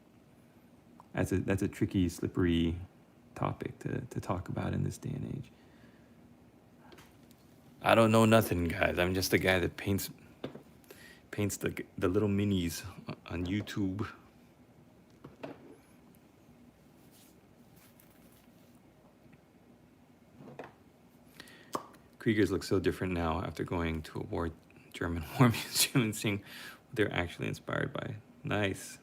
That's a tricky, slippery topic to talk about in this day and age. I don't know nothing, guys. I'm just a guy that paints the little minis on YouTube. Kriegers look so different now after going to a German war museum and seeing what they're actually inspired by. Nice.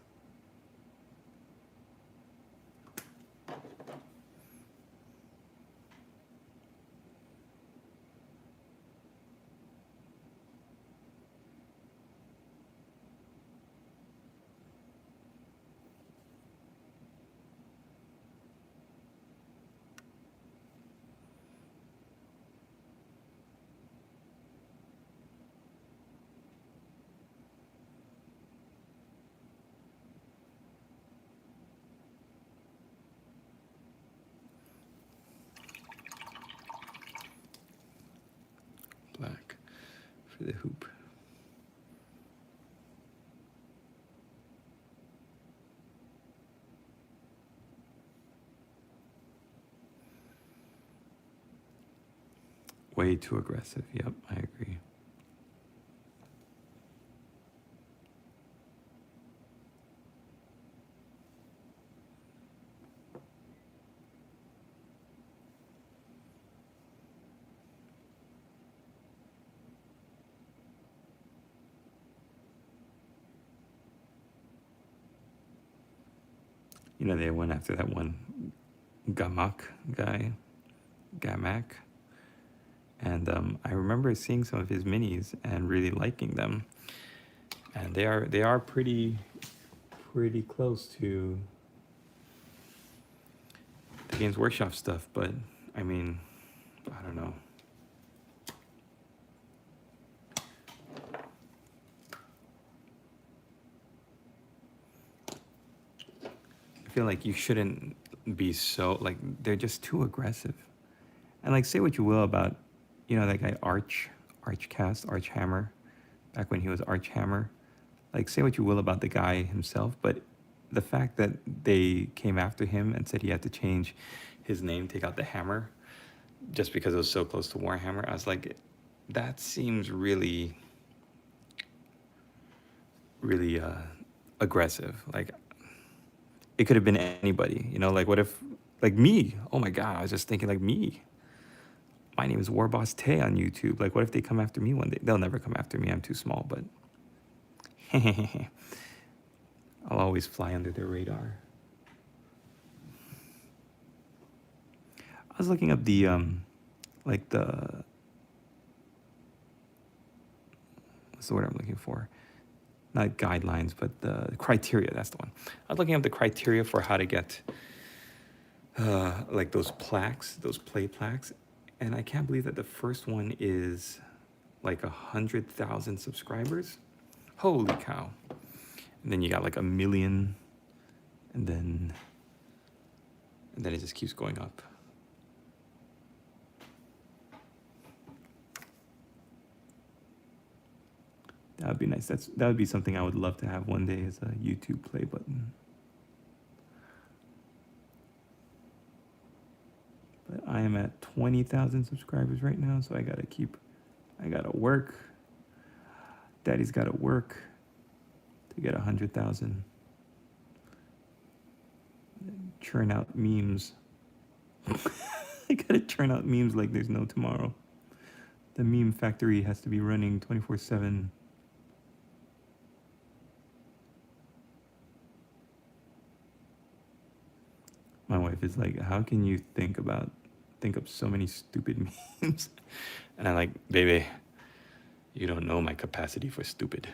Black for the hoop. Way too aggressive. Yep, I agree. You know, they went after that one Gamak guy, Gamak. And I remember seeing some of his minis and really liking them. And they are pretty close to the Games Workshop stuff, but I mean, I don't know. I feel like you shouldn't be so, like, they're just too aggressive. And like, say what you will about, you know, that guy Archhammer, back when he was Archhammer. Like, say what you will about the guy himself, but the fact that they came after him and said he had to change his name, take out the hammer, just because it was so close to Warhammer, I was like, that seems really, really aggressive. Like, it could have been anybody, you know, like, what if, like me, oh my God, I was just thinking, like, me. My name is WarbossTae on YouTube. Like, what if they come after me one day? They'll never come after me, I'm too small, but I'll always fly under their radar. was looking up the like the what's the word I'm looking for? Not guidelines, but the criteria. That's the one. I was looking up the criteria for how to get like those plaques, those play plaques, and I can't believe that the first one is like 100,000 subscribers. Holy cow! And then you got like 1 million, and then it just keeps going up. That would be nice. That would be something I would love to have one day, is a YouTube play button. But I am at 20,000 subscribers right now, so I gotta work. Daddy's gotta work to get 100,000. Churn out memes. I gotta churn out memes like there's no tomorrow. The meme factory has to be running 24/7. My wife is like, how can you think up so many stupid memes? And I'm like, baby, you don't know my capacity for stupid.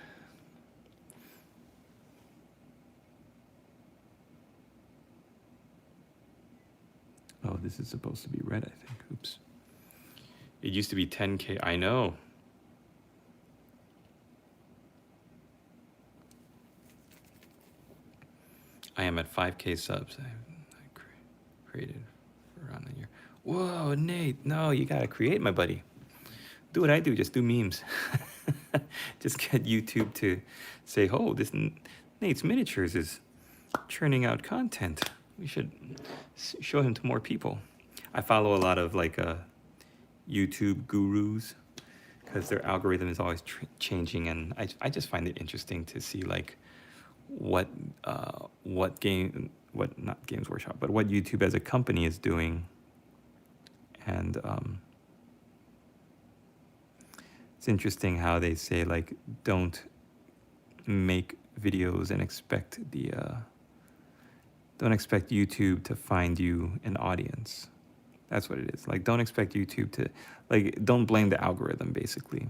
Oh, this is supposed to be red, I think. Oops. It used to be 10K. I know. I am at 5K subs. I created for around a year. Whoa, Nate. No, you gotta create, my buddy. Do what I do. Just do memes. Just get YouTube to say, oh, this Nate's Miniatures is churning out content. We should show him to more people. I follow a lot of like YouTube gurus because their algorithm is always changing, and I just find it interesting to see like what not Games Workshop, but what YouTube as a company is doing. And it's interesting how they say like, don't make videos and expect don't expect YouTube to find you an audience. That's what it is. Like, don't expect YouTube to, like, don't blame the algorithm, basically.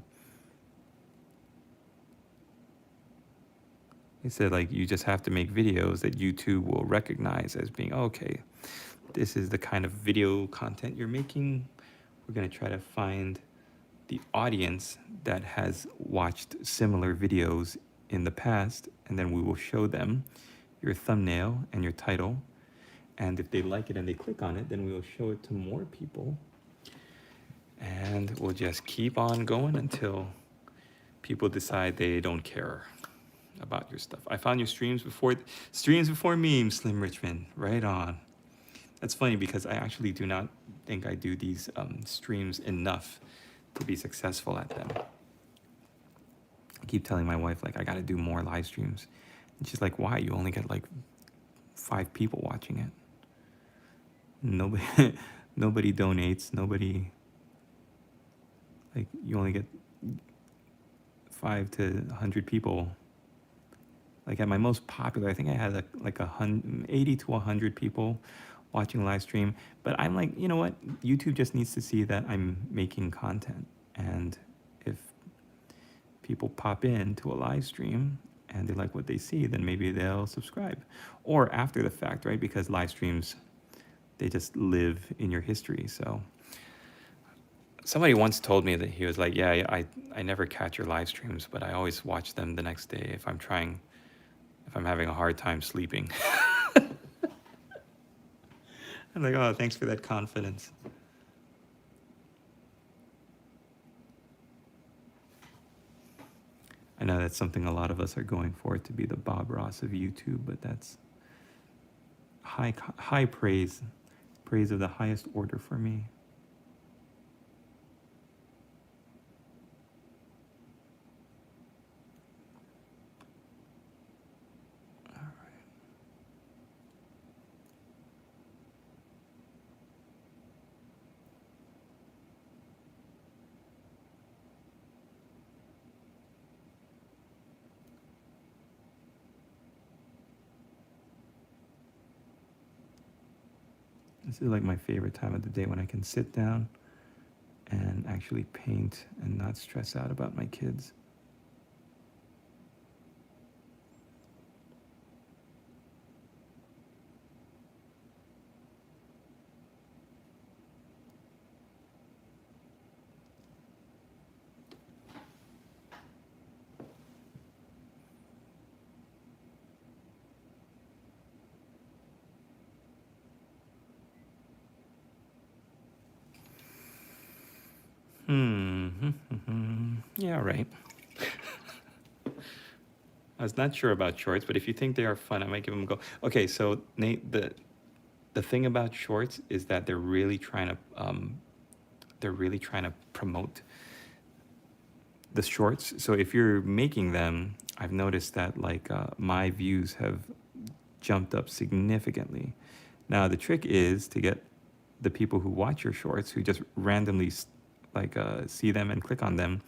They said, like, you just have to make videos that YouTube will recognize as being, okay, this is the kind of video content you're making. We're going to try to find the audience that has watched similar videos in the past, and then we will show them your thumbnail and your title. And if they like it and they click on it, then we will show it to more people. And we'll just keep on going until people decide they don't care about your stuff. I found your streams before memes, Slim Richmond. Right on. That's funny because I actually do not think I do these streams enough to be successful at them. I keep telling my wife, like, I got to do more live streams. And she's like, why? You only get like 5 people watching it. Nobody donates. Nobody, like, you only get 5 to 100 people. Like at my most popular, I think I had like 80 to 100 people watching live stream. But I'm like, you know what? YouTube just needs to see that I'm making content. And if people pop into a live stream and they like what they see, then maybe they'll subscribe. Or after the fact, right? Because live streams, they just live in your history. So somebody once told me that he was like, yeah, I never catch your live streams, but I always watch them the next day if I'm having a hard time sleeping. I'm like, oh, thanks for that confidence. I know that's something a lot of us are going for, to be the Bob Ross of YouTube, but that's high praise of the highest order for me. All right. This is like my favorite time of the day when I can sit down and actually paint and not stress out about my kids. Yeah, right. I was not sure about shorts, but if you think they are fun, I might give them a go. Okay, so Nate, the thing about shorts is that they're really trying to promote the shorts. So if you're making them, I've noticed that like my views have jumped up significantly. Now the trick is to get the people who watch your shorts, who just randomly see them and click on them,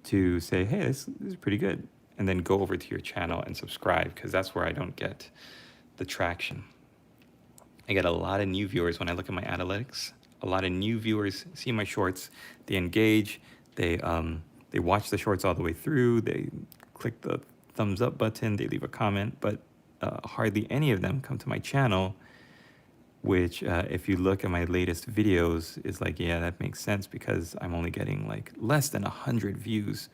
to say, hey, this is pretty good, and then go over to your channel and subscribe, because that's where I don't get the traction. I get a lot of new viewers when I look at my analytics. A lot of new viewers see my shorts, they engage, they watch the shorts all the way through, they click the thumbs up button, they leave a comment, but hardly any of them come to my channel, which if you look at my latest videos is like, yeah, that makes sense, because I'm only getting like less than 100 views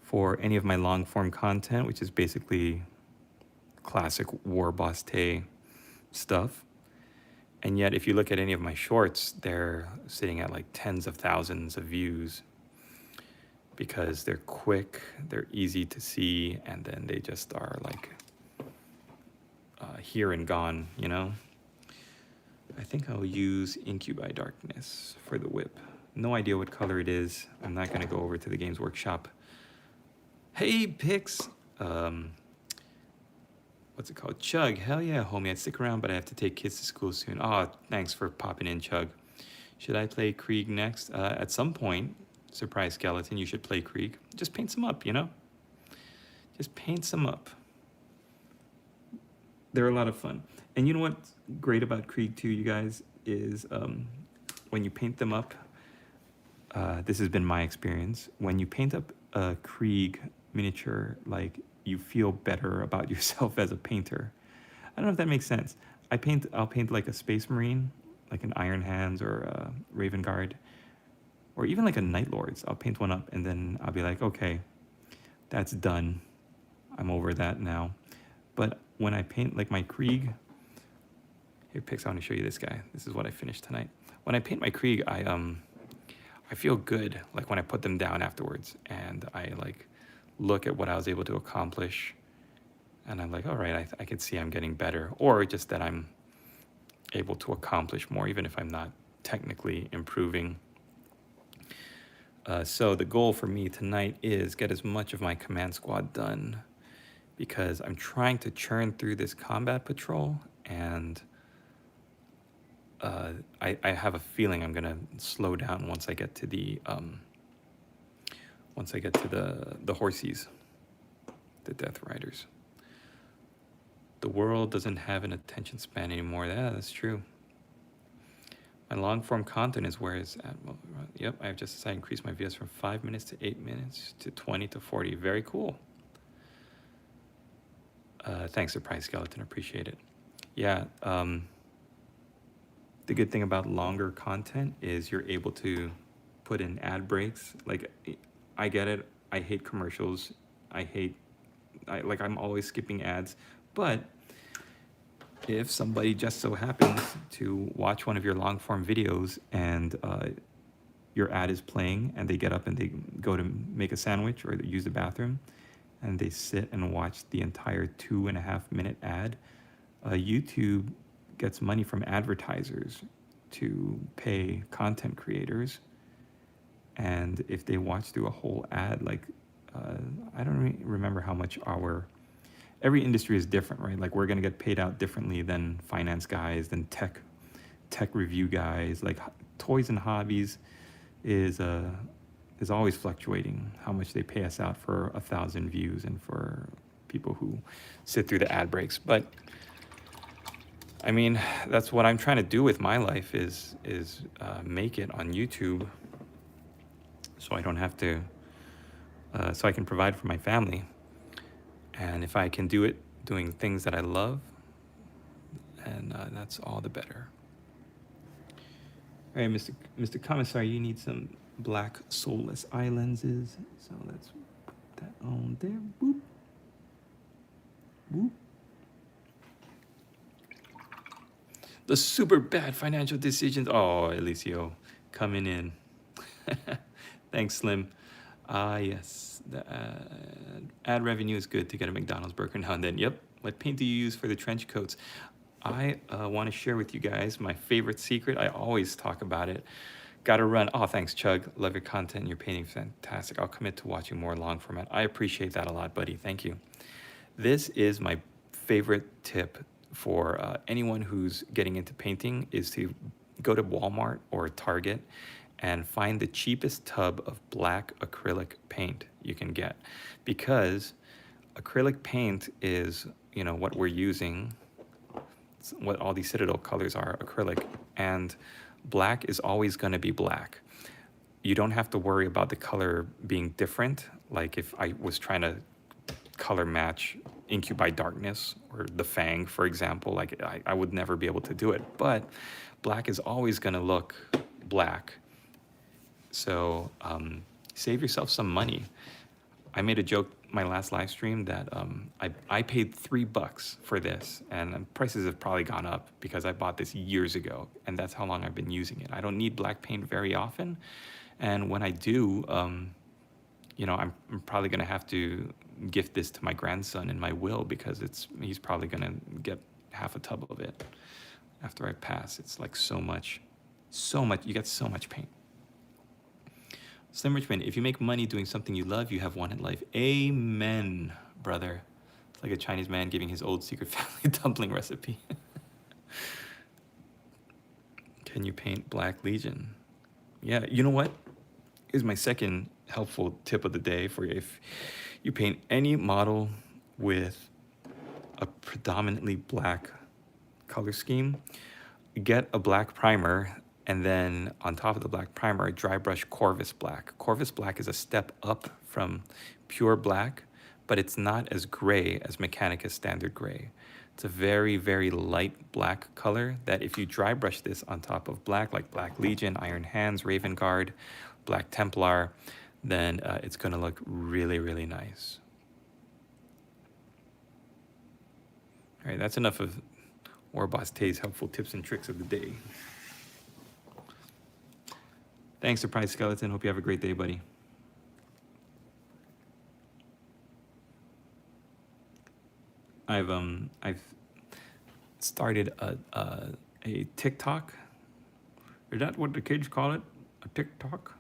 for any of my long form content, which is basically classic WarbossTae stuff. And yet if you look at any of my shorts, they're sitting at like tens of thousands of views, because they're quick, they're easy to see, and then they just are like here and gone, you know? I think I'll use Incubi Darkness for the whip. No idea what color it is. I'm not gonna go over to the Games Workshop. Hey, Pix! What's it called? Chug, hell yeah, homie, I'd stick around, but I have to take kids to school soon. Oh, thanks for popping in, Chug. Should I play Krieg next? At some point, Surprise Skeleton, you should play Krieg. Just paint some up, you know? Just paint some up. They're a lot of fun. And you know what's great about Krieg too, you guys, is when you paint them up, this has been my experience, when you paint up a Krieg miniature, like, you feel better about yourself as a painter. I don't know if that makes sense. I'll paint like a Space Marine, like an Iron Hands or a Raven Guard, or even like a Night Lords. I'll paint one up and then I'll be like, okay, that's done. I'm over that now. But when I paint like my Krieg, here, Pix, I want to show you this guy. This is what I finished tonight. When I paint my Krieg, I feel good, like when I put them down afterwards, and I like look at what I was able to accomplish, and I'm like, all right, I can see I'm getting better, or just that I'm able to accomplish more, even if I'm not technically improving. So the goal for me tonight is get as much of my command squad done, because I'm trying to churn through this combat patrol, and I have a feeling I'm gonna slow down once I get to the horsies, the Death Riders. The world doesn't have an attention span anymore. Yeah, that's true. My long form content is where it's at. Well, yep, I've just decided to increase my videos from 5 minutes to 8 minutes to 20 to 40. Very cool. Thanks, Surprise Skeleton. Appreciate it. Yeah. The good thing about longer content is you're able to put in ad breaks. Like, I get it. I hate commercials. I'm always skipping ads. But if somebody just so happens to watch one of your long form videos and your ad is playing, and they get up and they go to make a sandwich or use the bathroom, and they sit and watch the entire 2.5 minute ad, YouTube gets money from advertisers to pay content creators. And if they watch through a whole ad, like, I don't remember how much every industry is different, right? Like, we're gonna get paid out differently than finance guys, than tech review guys. Like, toys and hobbies is always fluctuating, how much they pay us out for 1,000 views and for people who sit through the ad breaks. But I mean, that's what I'm trying to do with my life is make it on YouTube, so I don't have to, so I can provide for my family. And if I can do it doing things that I love, and that's all the better. All right, Mr. Commissar, you need some black soulless eye lenses. So let's put that on there. Boop. Boop. The super bad financial decisions. Oh, Elicio, coming in. Thanks, Slim. Yes, the ad revenue is good to get a McDonald's burger now and then. Yep. What paint do you use for the trench coats? I want to share with you guys my favorite secret. I always talk about it. Gotta run. Oh, thanks, Chug. Love your content. Your painting's fantastic. I'll commit to watching more long format. I appreciate that a lot, buddy. Thank you. This is my favorite tip for anyone who's getting into painting is to go to Walmart or Target and find the cheapest tub of black acrylic paint you can get, because acrylic paint is, you know, what we're using, what all these Citadel colors are, acrylic, and black is always going to be black. You don't have to worry about the color being different. Like if I was trying to color match Ink You by Darkness or The Fang, for example, like I would never be able to do it. But black is always going to look black. So save yourself some money. I made a joke my last live stream that I paid $3 for this, and prices have probably gone up because I bought this years ago, and that's how long I've been using it. I don't need black paint very often, and when I do, you know, I'm probably going to have to gift this to my grandson in my will, because he's probably going to get half a tub of it after I pass. It's like so much, you get so much paint. Slim Richmond, if you make money doing something you love, you have one in life. Amen, brother. It's like a Chinese man giving his old secret family dumpling recipe. Can you paint Black Legion? Yeah, you know what? Here's my second helpful tip of the day for you. If you paint any model with a predominantly black color scheme, get a black primer, and then on top of the black primer, dry brush Corvus Black. Corvus Black is a step up from pure black, but it's not as gray as Mechanicus Standard Gray. It's a very, very light black color that if you dry brush this on top of black, like Black Legion, Iron Hands, Raven Guard, Black Templar, then it's gonna look really, really nice. All right, that's enough of WarbossTae's helpful tips and tricks of the day. Thanks, Surprise Skeleton. Hope you have a great day, buddy. I've started a TikTok. Is that what the kids call it? A TikTok?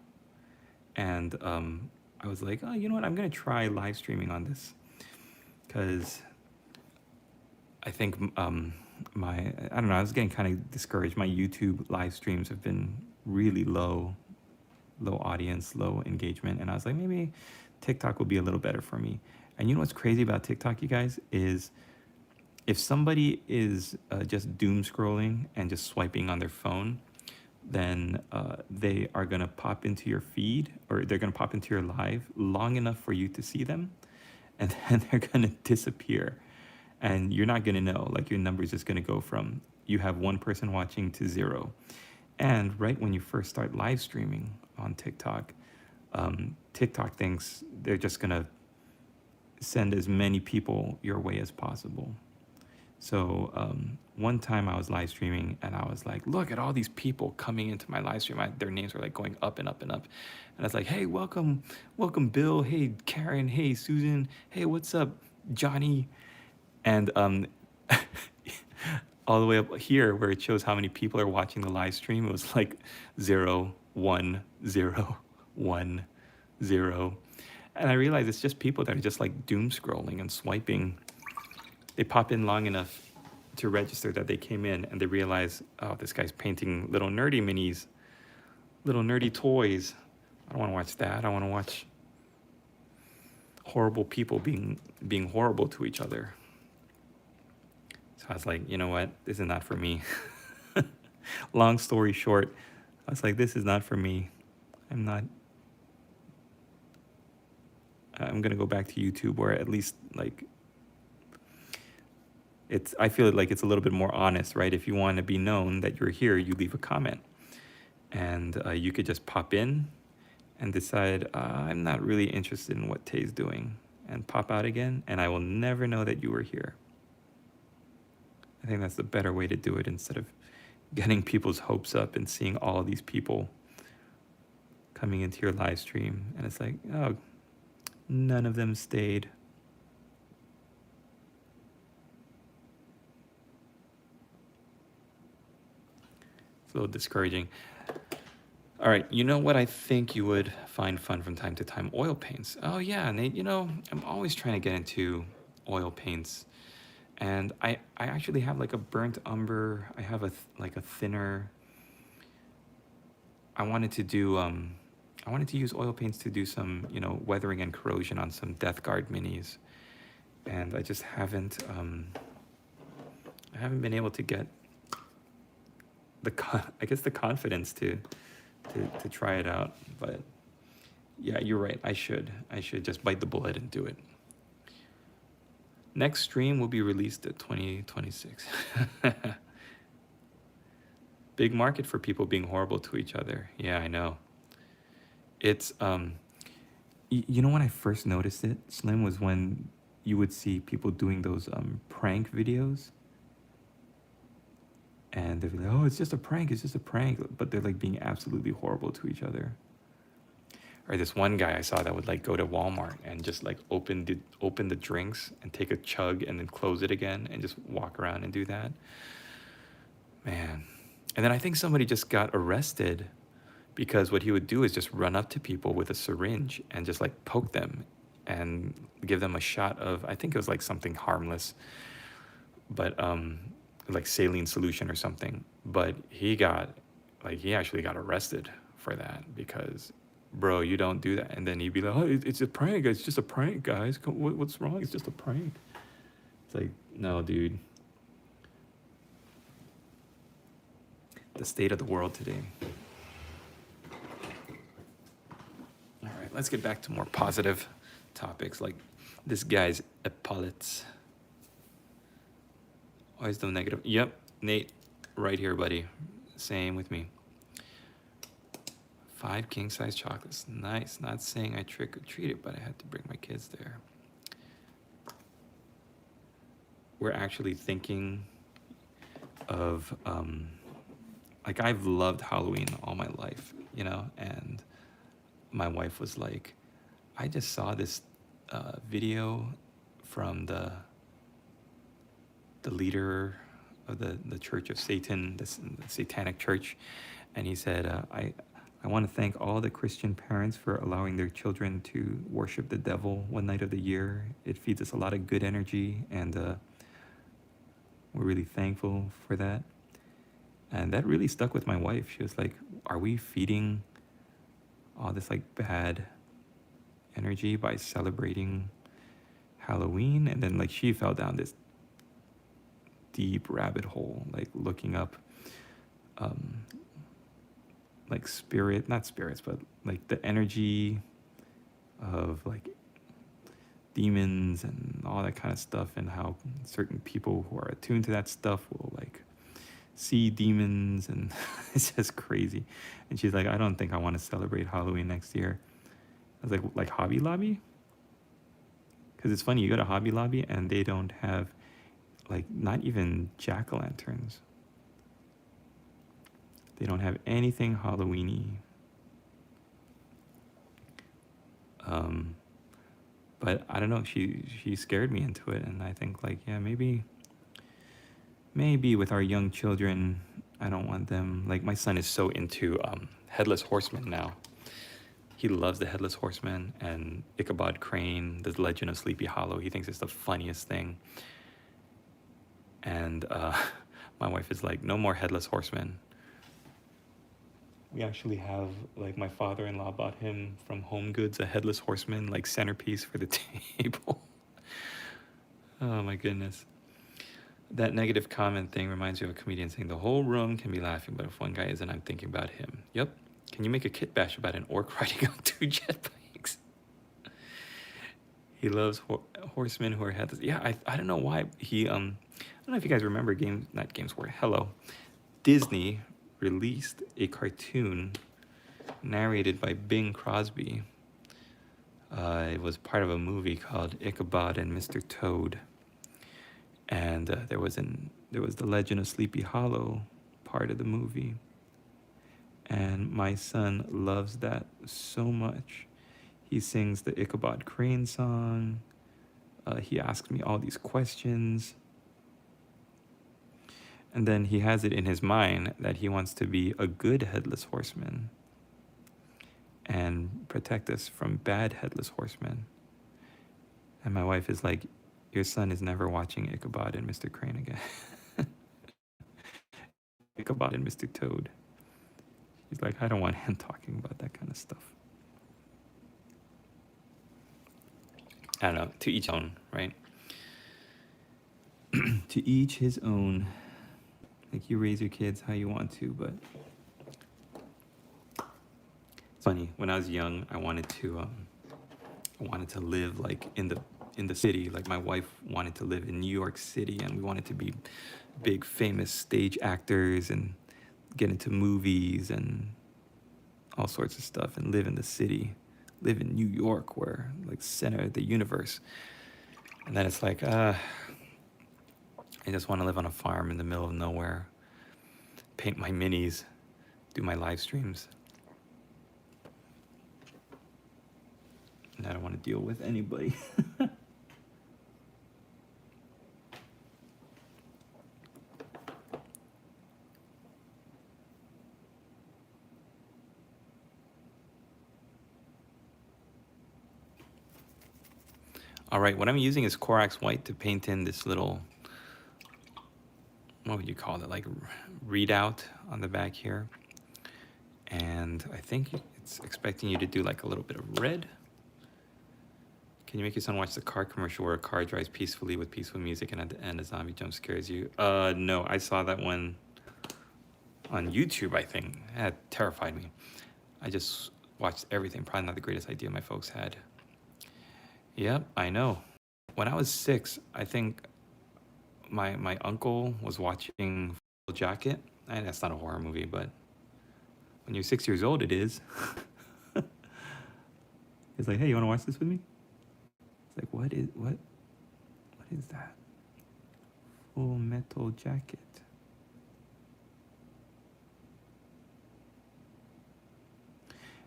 And I was like, oh, you know what? I'm gonna try live streaming on this, because I think I don't know, I was getting kind of discouraged. My YouTube live streams have been really low audience, low engagement, and I was like, maybe TikTok will be a little better for me. And you know what's crazy about TikTok, you guys, is if somebody is just doom scrolling and just swiping on their phone, then they are gonna pop into your feed, or they're gonna pop into your live long enough for you to see them, and then they're gonna disappear. And you're not gonna know, like your number is just gonna go from, you have one person watching to 0. And right when you first start live streaming on TikTok, TikTok thinks they're just gonna send as many people your way as possible. So one time I was live streaming and I was like, look at all these people coming into my live stream. Their names were like going up and up and up. And I was like, hey, welcome Bill. Hey, Karen. Hey, Susan. Hey, what's up, Johnny? And all the way up here where it shows how many people are watching the live stream, it was like 0, 1, 0, 1, 0. And I realized it's just people that are just like doom scrolling and swiping. They pop in long enough to register that they came in, and they realize, oh, this guy's painting little nerdy minis, little nerdy toys. I don't want to watch that. I want to watch horrible people being horrible to each other. It's I was like, you know what? This is not for me. Long story short, I was like, this is not for me. I'm not. I'm gonna go back to YouTube, where at least like it's. I feel like it's a little bit more honest, right? If you want to be known that you're here, you leave a comment, and you could just pop in and decide I'm not really interested in what Tae's doing, and pop out again, and I will never know that you were here. I think that's the better way to do it, instead of getting people's hopes up and seeing all of these people coming into your live stream, and it's like, oh, none of them stayed. It's a little discouraging. All right, you know what I think you would find fun from time to time? Oil paints. Oh yeah, Nate, you know, I'm always trying to get into oil paints. And I actually have like a burnt umber. I have like a thinner. I wanted to use oil paints to do some, you know, weathering and corrosion on some Death Guard minis. And I just haven't been able to get the confidence to try it out. But yeah, you're right. I should just bite the bullet and do it. Next stream will be released at 2026. Big market for people being horrible to each other. Yeah, I know. It's you know, when I first noticed it, Slim, was when you would see people doing those prank videos, and they'd be like, oh, it's just a prank, but they're like being absolutely horrible to each other. Or this one guy I saw that would like go to Walmart and just like open the drinks and take a chug and then close it again and just walk around and do that. Man. And then I think somebody just got arrested because what he would do is just run up to people with a syringe and just like poke them and give them a shot of, I think it was like something harmless, but like saline solution or something. But he actually got arrested for that, because bro, you don't do that. And then he'd be like, oh, it's a prank. It's just a prank, guys. What's wrong? It's just a prank. It's like, no, dude. The state of the world today. All right, let's get back to more positive topics, like this guy's epaulets. Always the negative. Yep, Nate, right here, buddy. Same with me. 5 king-size chocolates. Nice. Not saying I trick-or-treated, but I had to bring my kids there. We're actually thinking of, like, I've loved Halloween all my life, you know, and my wife was like, I just saw this video from the leader of the Church of Satan, the Satanic Church, and he said, I want to thank all the Christian parents for allowing their children to worship the devil one night of the year. It feeds us a lot of good energy, and we're really thankful for that. And that really stuck with my wife. She was like, are we feeding all this like bad energy by celebrating Halloween? And then like she fell down this deep rabbit hole, like looking up like not spirits, but like the energy of like demons and all that kind of stuff, and how certain people who are attuned to that stuff will like see demons, and it's just crazy. And she's like, I don't think I want to celebrate Halloween next year. I was like Hobby Lobby? Because it's funny, you go to Hobby Lobby and they don't have like not even jack-o'-lanterns. They don't have anything Halloween-y. But I don't know, she scared me into it, and I think like, yeah, maybe with our young children, I don't want them, like my son is so into Headless Horseman now. He loves the Headless Horseman and Ichabod Crane, the Legend of Sleepy Hollow. He thinks it's the funniest thing. And my wife is like, no more Headless Horseman. We actually have, like, my father-in-law bought him from Home Goods a Headless Horseman, like, centerpiece for the table. Oh, my goodness. That negative comment thing reminds me of a comedian saying the whole room can be laughing, but if one guy isn't, I'm thinking about him. Yep. Can you make a kit bash about an orc riding on 2 jet bikes? He loves horsemen who are headless. Yeah, I don't know why he I don't know if you guys remember not Games Workshop. Hello, Disney released a cartoon narrated by Bing Crosby. It was part of a movie called Ichabod and Mr. Toad, and there was the Legend of Sleepy Hollow part of the movie, and my son loves that so much. He sings the Ichabod Crane song. He asks me all these questions. And then he has it in his mind that he wants to be a good headless horseman and protect us from bad headless horsemen. And my wife is like, your son is never watching Ichabod and Mr. Crane again. Ichabod and Mr. Toad. He's like, I don't want him talking about that kind of stuff. I don't know, to each own, right? To each his own. Like, you raise your kids how you want to, but it's funny. When I was young, I wanted to live like in the city. Like, my wife wanted to live in New York City, and we wanted to be big famous stage actors and get into movies and all sorts of stuff and live in the city, live in New York, where like center of the universe. And then it's like, I just want to live on a farm in the middle of nowhere, paint my minis, do my live streams. And I don't want to deal with anybody. All right, what I'm using is Corax White to paint in this little, what would you call it, like readout on the back here. And I think it's expecting you to do like a little bit of red. Can you make your son watch the car commercial where a car drives peacefully with peaceful music and at the end a zombie jump scares you? No, I saw that one on YouTube, I think. That terrified me. I just watched everything. Probably not the greatest idea my folks had. Yep, I know. When I was 6, I think my uncle was watching Full Jacket. And that's not a horror movie, but when you're 6 years old, it is. It's like, hey, you want to watch this with me? It's like, what is that? Full Metal Jacket.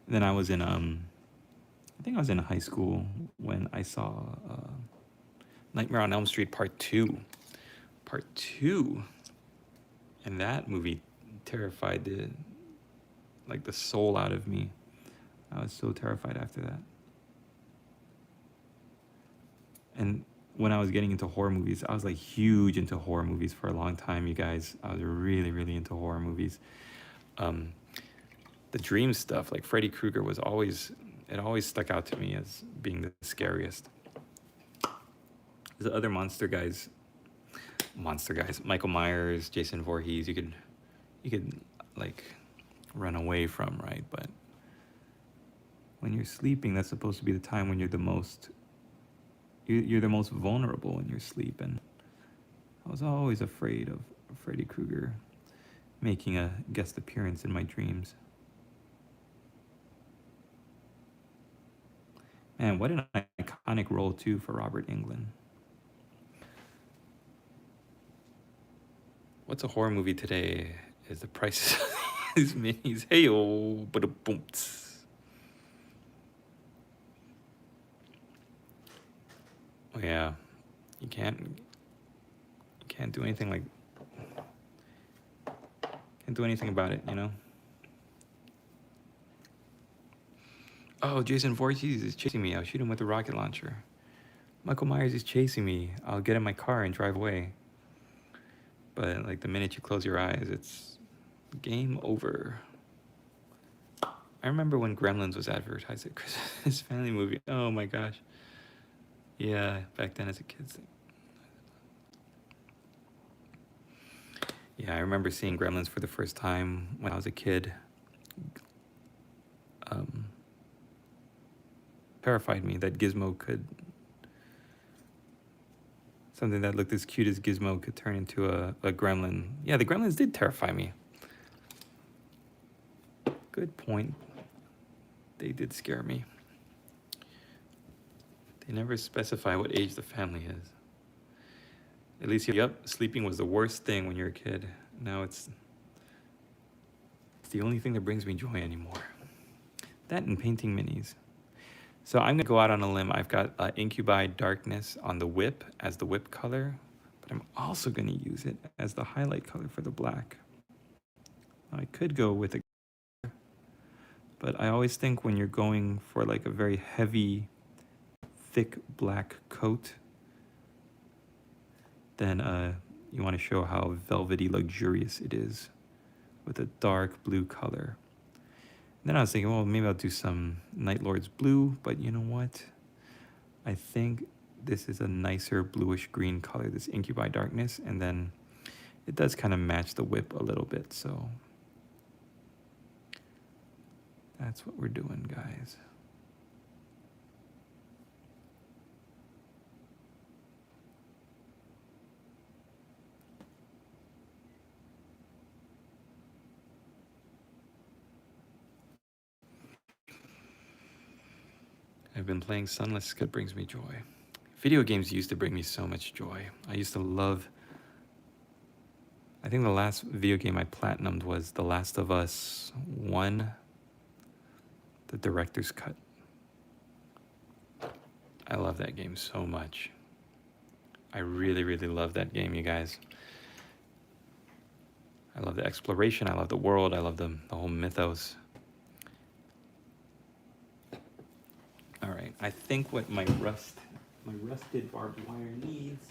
And then I was in I think I was in high school when I saw Nightmare on Elm Street Part 2. Part 2. And that movie terrified the soul out of me. I was so terrified after that. And when I was getting into horror movies, I was like huge into horror movies for a long time, you guys. I was really, really into horror movies. The dream stuff, like Freddy Krueger it always stuck out to me as being the scariest. The other monster guys, Michael Myers, Jason Voorhees, you could like run away from, right? But when you're sleeping, that's supposed to be the time when you're the most vulnerable in your sleep. And I was always afraid of Freddy Krueger making a guest appearance in my dreams. Man, what an iconic role too for Robert Englund. What's a horror movie today? Is the prices of these minis? Hey, oh, but a boom. Oh yeah, you can't do anything can't do anything about it, you know. Oh, Jason Voorhees is chasing me. I'll shoot him with a rocket launcher. Michael Myers is chasing me. I'll get in my car and drive away. But like the minute you close your eyes, it's game over. I remember when Gremlins was advertised at Christmas family movie. Oh my gosh. Yeah, back then as a kid. Yeah, I remember seeing Gremlins for the first time when I was a kid. Um, Terrified me that Gizmo could, something that looked as cute as Gizmo could turn into a gremlin. Yeah, the Gremlins did terrify me. Good point. They did scare me. They never specify what age the family is. At least, yep, sleeping was the worst thing when you're a kid. Now it's the only thing that brings me joy anymore. That and painting minis. So I'm gonna go out on a limb. I've got Incubi Darkness on the whip as the whip color, but I'm also gonna use it as the highlight color for the black. I could go with a, but I always think when you're going for like a very heavy, thick black coat, then you want to show how velvety luxurious it is with a dark blue color. And then I was thinking, well, maybe I'll do some Night Lord's blue, but you know what? I think this is a nicer bluish green color, this Incubi Darkness, and then it does kind of match the whip a little bit, so that's what we're doing, guys. I've been playing Sunless, it brings me joy. Video games used to bring me so much joy. I used to love, I think the last video game I platinumed was The Last of Us 1, the director's cut. I love that game so much. I really, really love that game, you guys. I love the exploration, I love the world, I love the whole mythos. All right, I think what my rusted barbed wire needs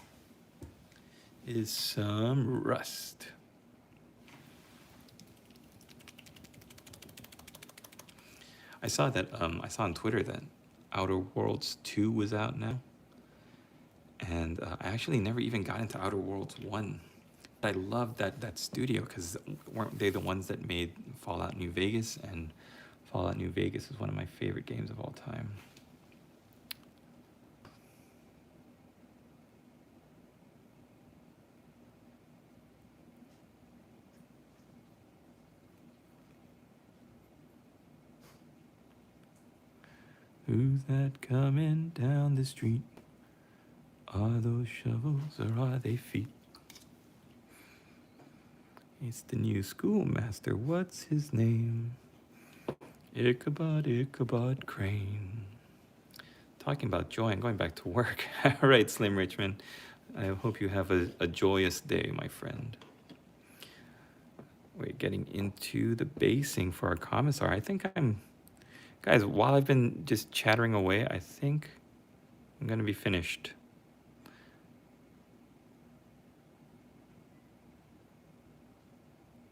is some rust. I saw that I saw on Twitter that Outer Worlds 2 was out now, and I actually never even got into Outer Worlds 1. I love that studio because weren't they the ones that made Fallout New Vegas? And Fallout New Vegas is one of my favorite games of all time. Who's that coming down the street? Are those shovels or are they feet? It's the new schoolmaster, what's his name? Ichabod, Ichabod Crane. Talking about joy, I'm going back to work. All right, Slim Richmond. I hope you have a joyous day, my friend. We're getting into the basing for our commissar. I think guys, while I've been just chattering away, I think I'm gonna be finished.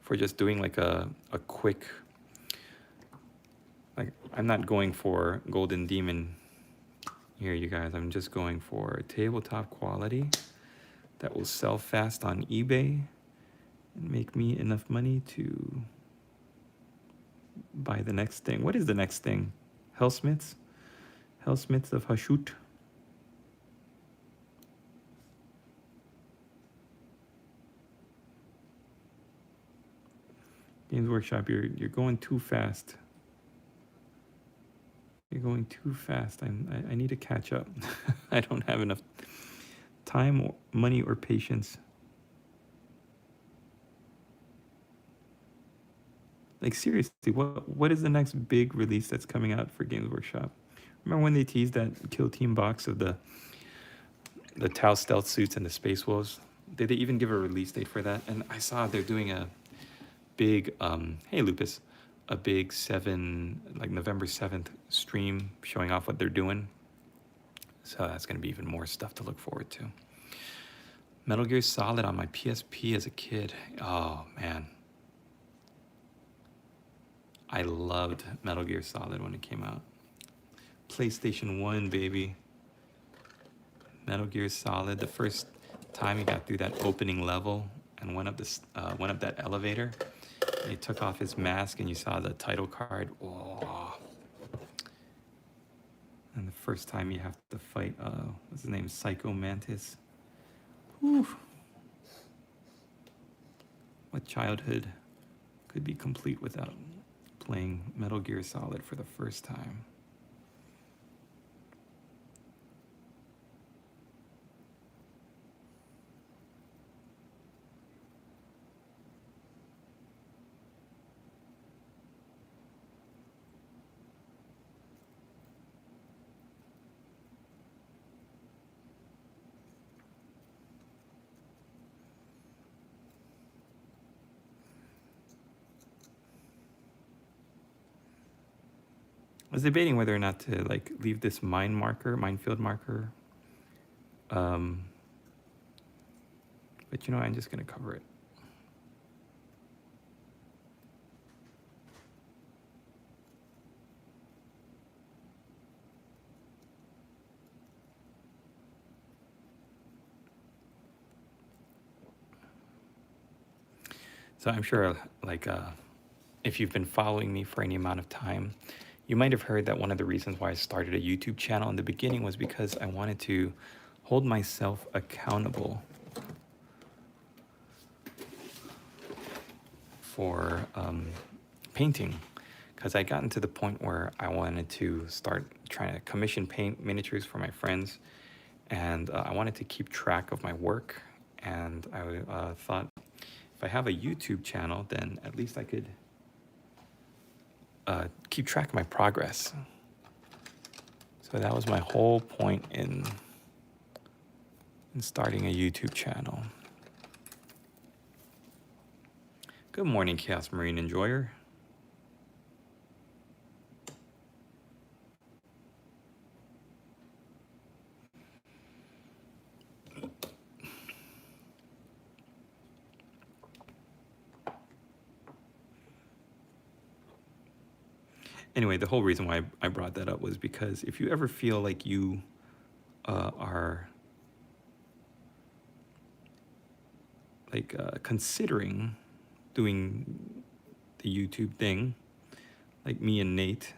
For just doing like a quick, like I'm not going for Golden Demon here, you guys. I'm just going for tabletop quality that will sell fast on eBay and make me enough money to buy the next thing. What is the next thing? Hellsmiths? Hellsmiths of Hashut? Games Workshop, you're going too fast. You're going too fast. I need to catch up. I don't have enough time, or money, or patience. Like seriously, what is the next big release that's coming out for Games Workshop? Remember when they teased that Kill Team box of the Tau stealth suits and the Space Wolves? Did they even give a release date for that? And I saw they're doing a big, hey Lupus, a big November 7th stream showing off what they're doing. So that's gonna be even more stuff to look forward to. Metal Gear Solid on my PSP as a kid. Oh man. I loved Metal Gear Solid when it came out. PlayStation 1, baby. Metal Gear Solid, the first time you got through that opening level and went up that elevator. And he took off his mask, and you saw the title card. Oh. And the first time you have to fight, what's his name, Psycho Mantis. Whew. What childhood could be complete without playing Metal Gear Solid for the first time? I was debating whether or not to like leave this minefield marker. But you know, I'm just gonna cover it. So I'm sure, like, if you've been following me for any amount of time, you might have heard that one of the reasons why I started a YouTube channel in the beginning was because I wanted to hold myself accountable for painting, because I gotten to the point where I wanted to start trying to commission paint miniatures for my friends, and I wanted to keep track of my work, and I thought if I have a YouTube channel, then at least I could keep track of my progress. So that was my whole point in starting a YouTube channel. Good morning, Chaos Marine Enjoyer. Anyway, the whole reason why I brought that up was because if you ever feel like you are like considering doing the YouTube thing, like me and Nate,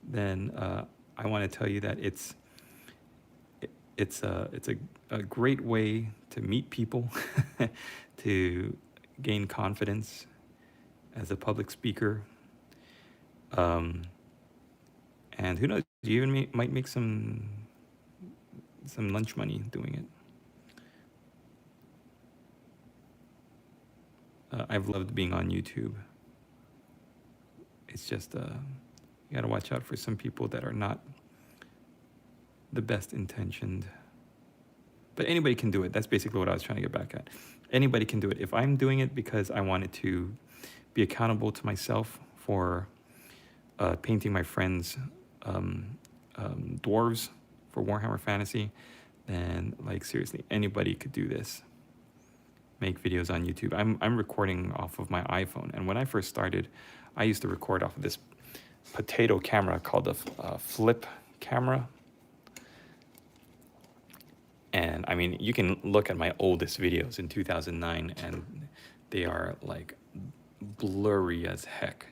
then I want to tell you that it's a great way to meet people, to gain confidence as a public speaker. And who knows, you even might make some lunch money doing it. I've loved being on YouTube. It's just, you gotta watch out for some people that are not the best intentioned. But anybody can do it. That's basically what I was trying to get back at. Anybody can do it. If I'm doing it because I wanted to be accountable to myself for painting my friends' dwarves for Warhammer Fantasy, then like seriously, anybody could do this. Make videos on YouTube. I'm recording off of my iPhone, and when I first started, I used to record off of this potato camera called a flip camera. And I mean, you can look at my oldest videos in 2009, and they are like blurry as heck.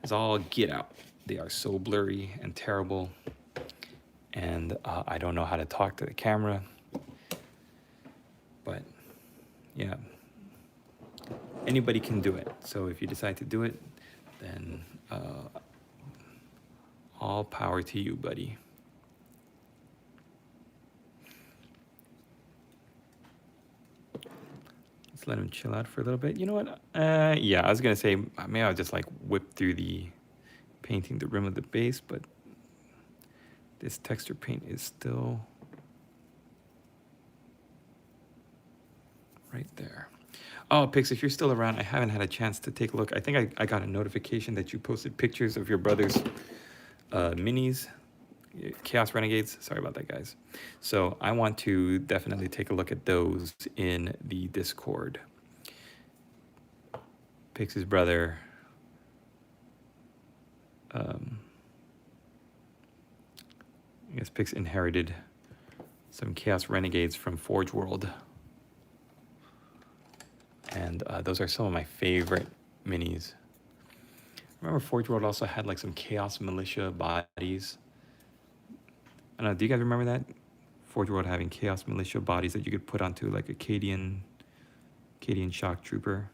It's all get out. They are so blurry and terrible, and I don't know how to talk to the camera. But yeah, anybody can do it. So if you decide to do it, then all power to you, buddy. Let's let him chill out for a little bit. You know what? Yeah, I was gonna say maybe I'll just like whip through the painting the rim of the base, but this texture paint is still right there. Oh, Pix, if you're still around, I haven't had a chance to take a look. I think I got a notification that you posted pictures of your brother's minis, Chaos Renegades. Sorry about that, guys. So I want to definitely take a look at those in the Discord. Pix's brother, I guess Pix inherited some Chaos Renegades from Forge World. And those are some of my favorite minis. Remember Forge World also had like some Chaos Militia bodies. I don't know, do you guys remember that? Forge World having Chaos Militia bodies that you could put onto like a Cadian Shock Trooper.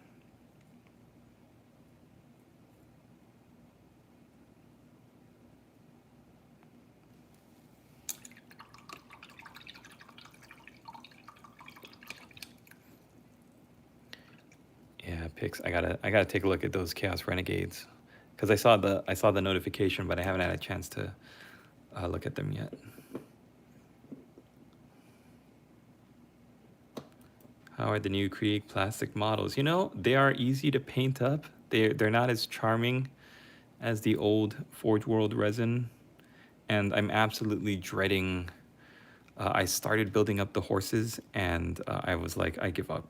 Yeah, Pix. I gotta take a look at those Chaos Renegades, because I saw the notification, but I haven't had a chance to look at them yet. How are the new Krieg plastic models? You know, they are easy to paint up. They're not as charming as the old Forge World resin, and I'm absolutely dreading. I started building up the horses, and I was like, I give up.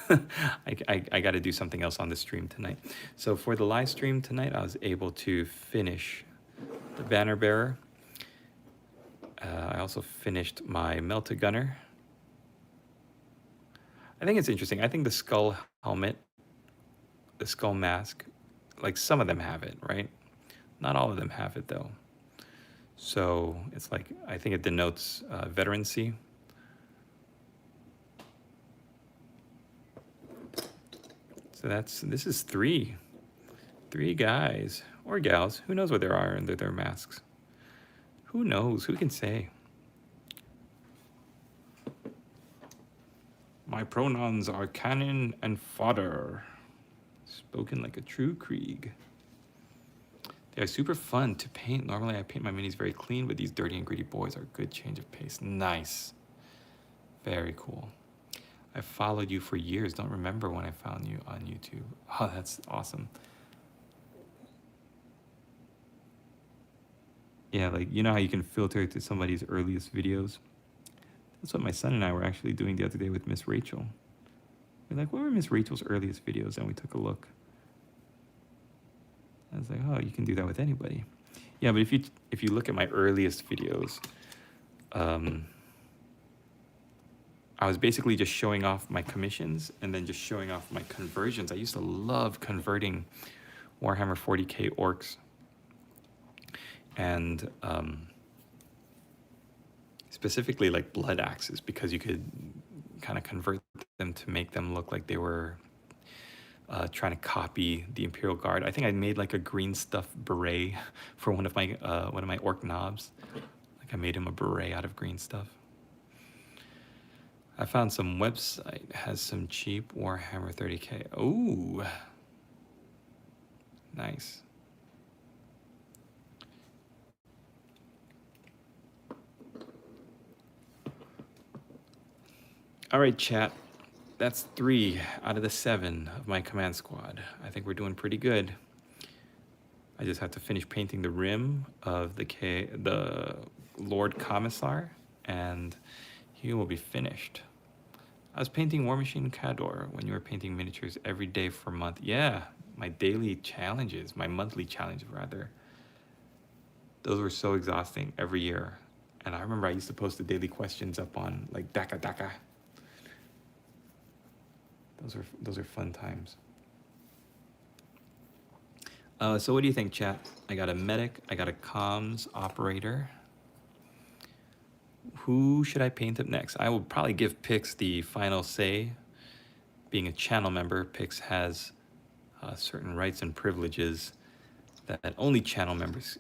I got to do something else on the stream tonight. So for the live stream tonight, I was able to finish the banner bearer. I also finished my melted gunner. I think it's interesting. I think the skull helmet, the skull mask, like some of them have it, right? Not all of them have it though. So it's like, I think it denotes veterancy. So this is three guys or gals. Who knows what there are under their masks? Who knows? Who can say? My pronouns are cannon and fodder. Spoken like a true Krieg. They are super fun to paint. Normally I paint my minis very clean, but these dirty and gritty boys are a good change of pace. Nice. Very cool. I followed you for years. Don't remember when I found you on YouTube. Oh, that's awesome. Yeah, like, you know how you can filter to somebody's earliest videos? That's what my son and I were actually doing the other day with Miss Rachel. We're like, what were Miss Rachel's earliest videos? And we took a look. I was like, oh, you can do that with anybody. Yeah, but if you look at my earliest videos, I was basically just showing off my commissions and then just showing off my conversions. I used to love converting Warhammer 40K orcs. And specifically like blood axes, because you could kind of convert them to make them look like they were trying to copy the Imperial Guard. I think I made like a green stuff beret for one of my orc knobs. Like I made him a beret out of green stuff. I found some website has some cheap Warhammer 30K. Ooh, nice. All right, chat. That's 3 out of the 7 of my command squad. I think we're doing pretty good. I just have to finish painting the rim of the Lord Commissar, and he will be finished. I was painting War Machine Cador when you were painting miniatures every day for a month. Yeah, my daily challenges, my monthly challenge rather. Those were so exhausting every year. And I remember I used to post the daily questions up on like Daka Daka. Those are fun times. So what do you think, chat? I got a medic, I got a comms operator. Who should I paint up next? I will probably give Pix the final say. Being a channel member, Pix has certain rights and privileges that only channel members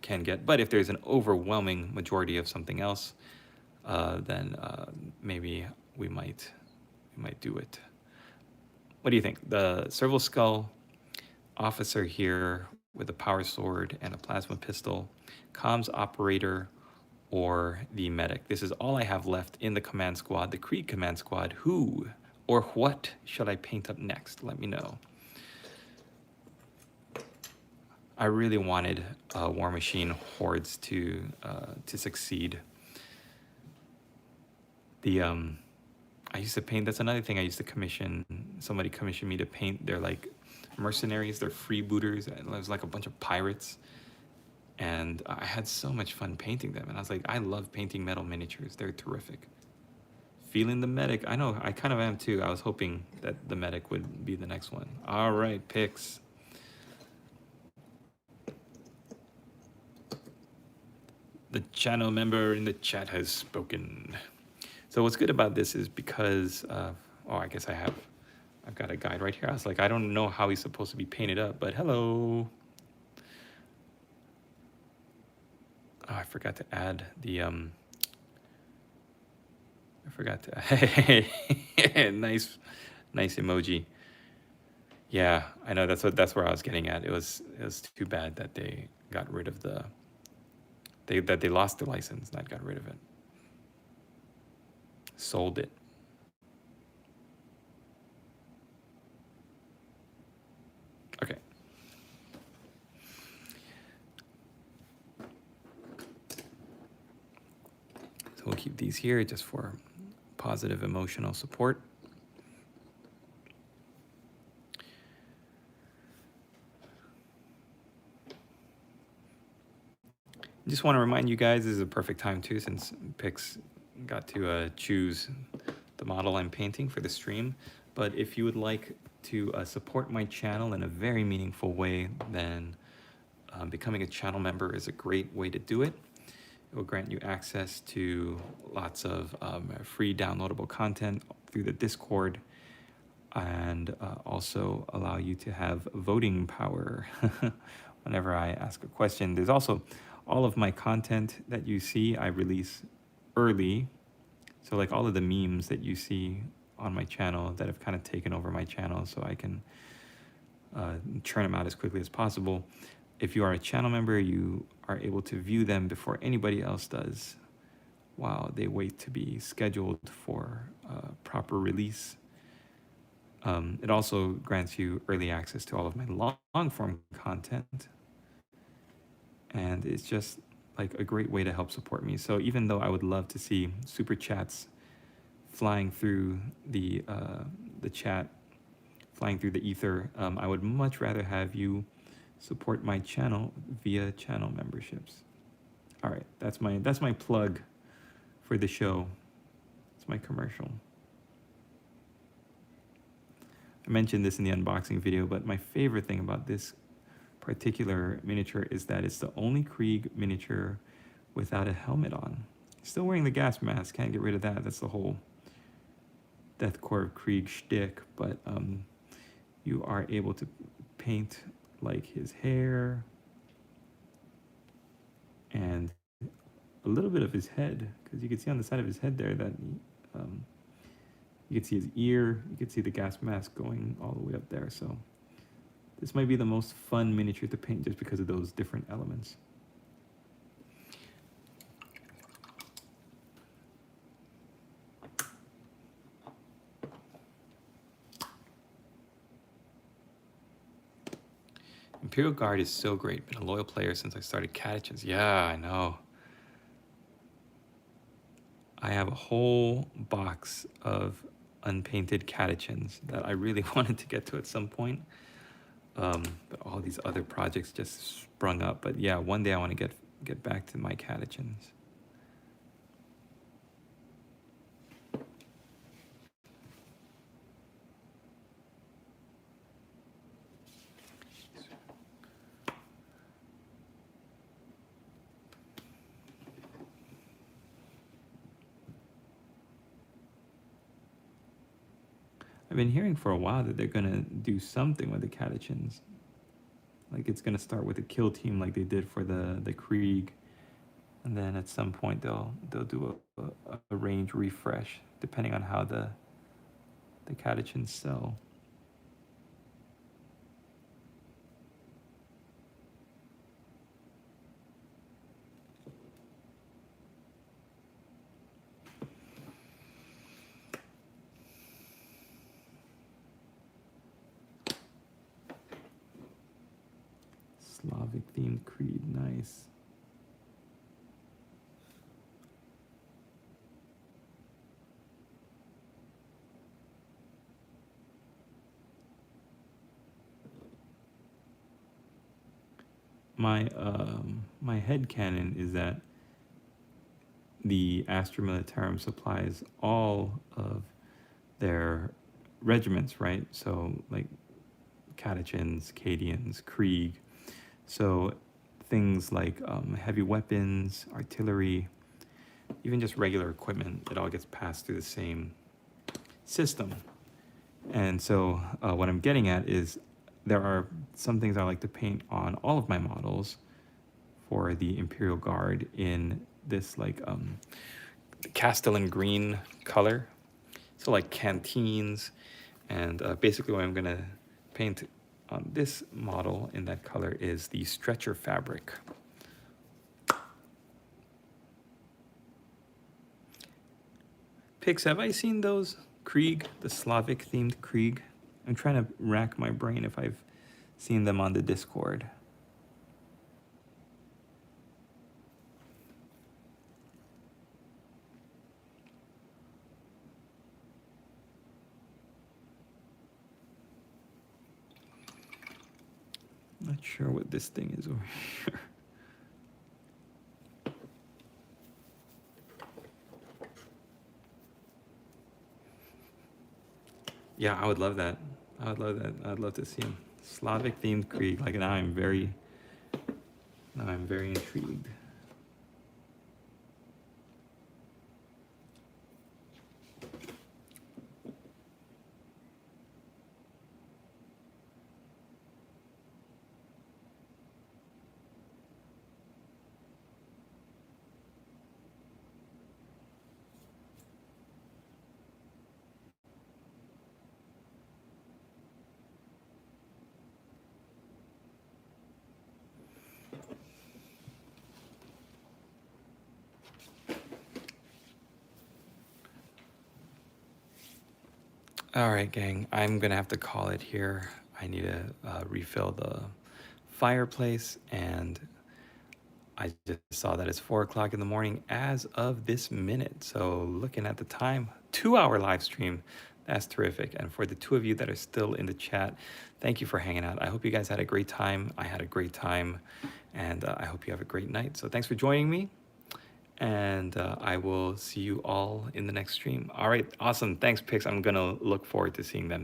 can get. But if there's an overwhelming majority of something else, then maybe we might do it. What do you think? The Serval Skull officer here with a power sword and a plasma pistol, comms operator, or the medic. This is all I have left in the command squad, the Krieg command squad. Who or what should I paint up next? Let me know. I really wanted War Machine Hordes to succeed. I used to paint, that's another thing I used to commission. Somebody commissioned me to paint their like mercenaries, their freebooters. It was like a bunch of pirates. And I had so much fun painting them. And I was like, I love painting metal miniatures. They're terrific. feeling the medic. I know, I kind of am too. I was hoping that the medic would be the next one. All right, picks. The channel member in the chat has spoken. So what's good about this is because, oh, I guess I've got a guide right here. I was like, I don't know how he's supposed to be painted up, but hello. Oh, I forgot to add the, I forgot to, hey, nice emoji. Yeah, I know that's where I was getting at. It was too bad that they got rid of that they lost the license, not got rid of it. Sold it. Okay. So we'll keep these here just for positive emotional support. Just want to remind you guys, this is a perfect time too, since Pix got to choose the model I'm painting for the stream. But if you would like to support my channel in a very meaningful way, then becoming a channel member is a great way to do it. It will grant you access to lots of free downloadable content through the Discord, and also allow you to have voting power whenever I ask a question. There's also all of my content that you see, I release early. So like all of the memes that you see on my channel that have kind of taken over my channel, so I can churn them out as quickly as possible. If you are a channel member, you are able to view them before anybody else does, while they wait to be scheduled for proper release. It also grants you early access to all of my long form content. And it's just like a great way to help support me. So even though I would love to see super chats flying through the chat, flying through the ether, I would much rather have you support my channel via channel memberships. All right, that's my plug for the show. It's my commercial. I mentioned this in the unboxing video, but my favorite thing about this particular miniature is that it's the only Krieg miniature without a helmet on. Still wearing the gas mask, can't get rid of that. That's the whole deathcore Krieg shtick, but you are able to paint like his hair and a little bit of his head, because you can see on the side of his head there that you can see his ear, you can see the gas mask going all the way up there. So this might be the most fun miniature to paint just because of those different elements. Imperial Guard is so great. Been a loyal player since I started Catechins. Yeah, I know. I have a whole box of unpainted Catechins that I really wanted to get to at some point. But all these other projects just sprung up. But yeah, one day I want to get back to my Catechins. I've been hearing for a while that they're gonna do something with the Catechins. Like it's gonna start with a kill team like they did for the Krieg, and then at some point they'll do a range refresh depending on how the Catechins sell. Slavic themed Creed, nice. My headcanon is that the Astra Militarum supplies all of their regiments, right? So like Catechins, Cadians, Krieg. So things like heavy weapons, artillery, even just regular equipment, it all gets passed through the same system. And so what I'm getting at is there are some things I like to paint on all of my models for the Imperial Guard in this like Castellan green color. So like canteens, and basically what I'm gonna paint on this model in that color is the stretcher fabric. Pix, have I seen those Krieg, the Slavic themed Krieg? I'm trying to rack my brain if I've seen them on the Discord. Not sure what this thing is over here. Yeah, I would love that. I would love that. I'd love to see him. Slavic themed Krieg. Like now I'm very intrigued. All right, gang, I'm gonna have to call it here. I need to refill the fireplace, and I just saw that it's 4 o'clock in the morning as of this minute. So looking at the time, 2-hour live stream. That's terrific. And for the two of you that are still in the chat, thank you for hanging out. I hope you guys had a great time. I had a great time, and I hope you have a great night. So thanks for joining me, and I will see you all in the next stream. All right, awesome. Thanks, Pix. I'm gonna look forward to seeing them soon.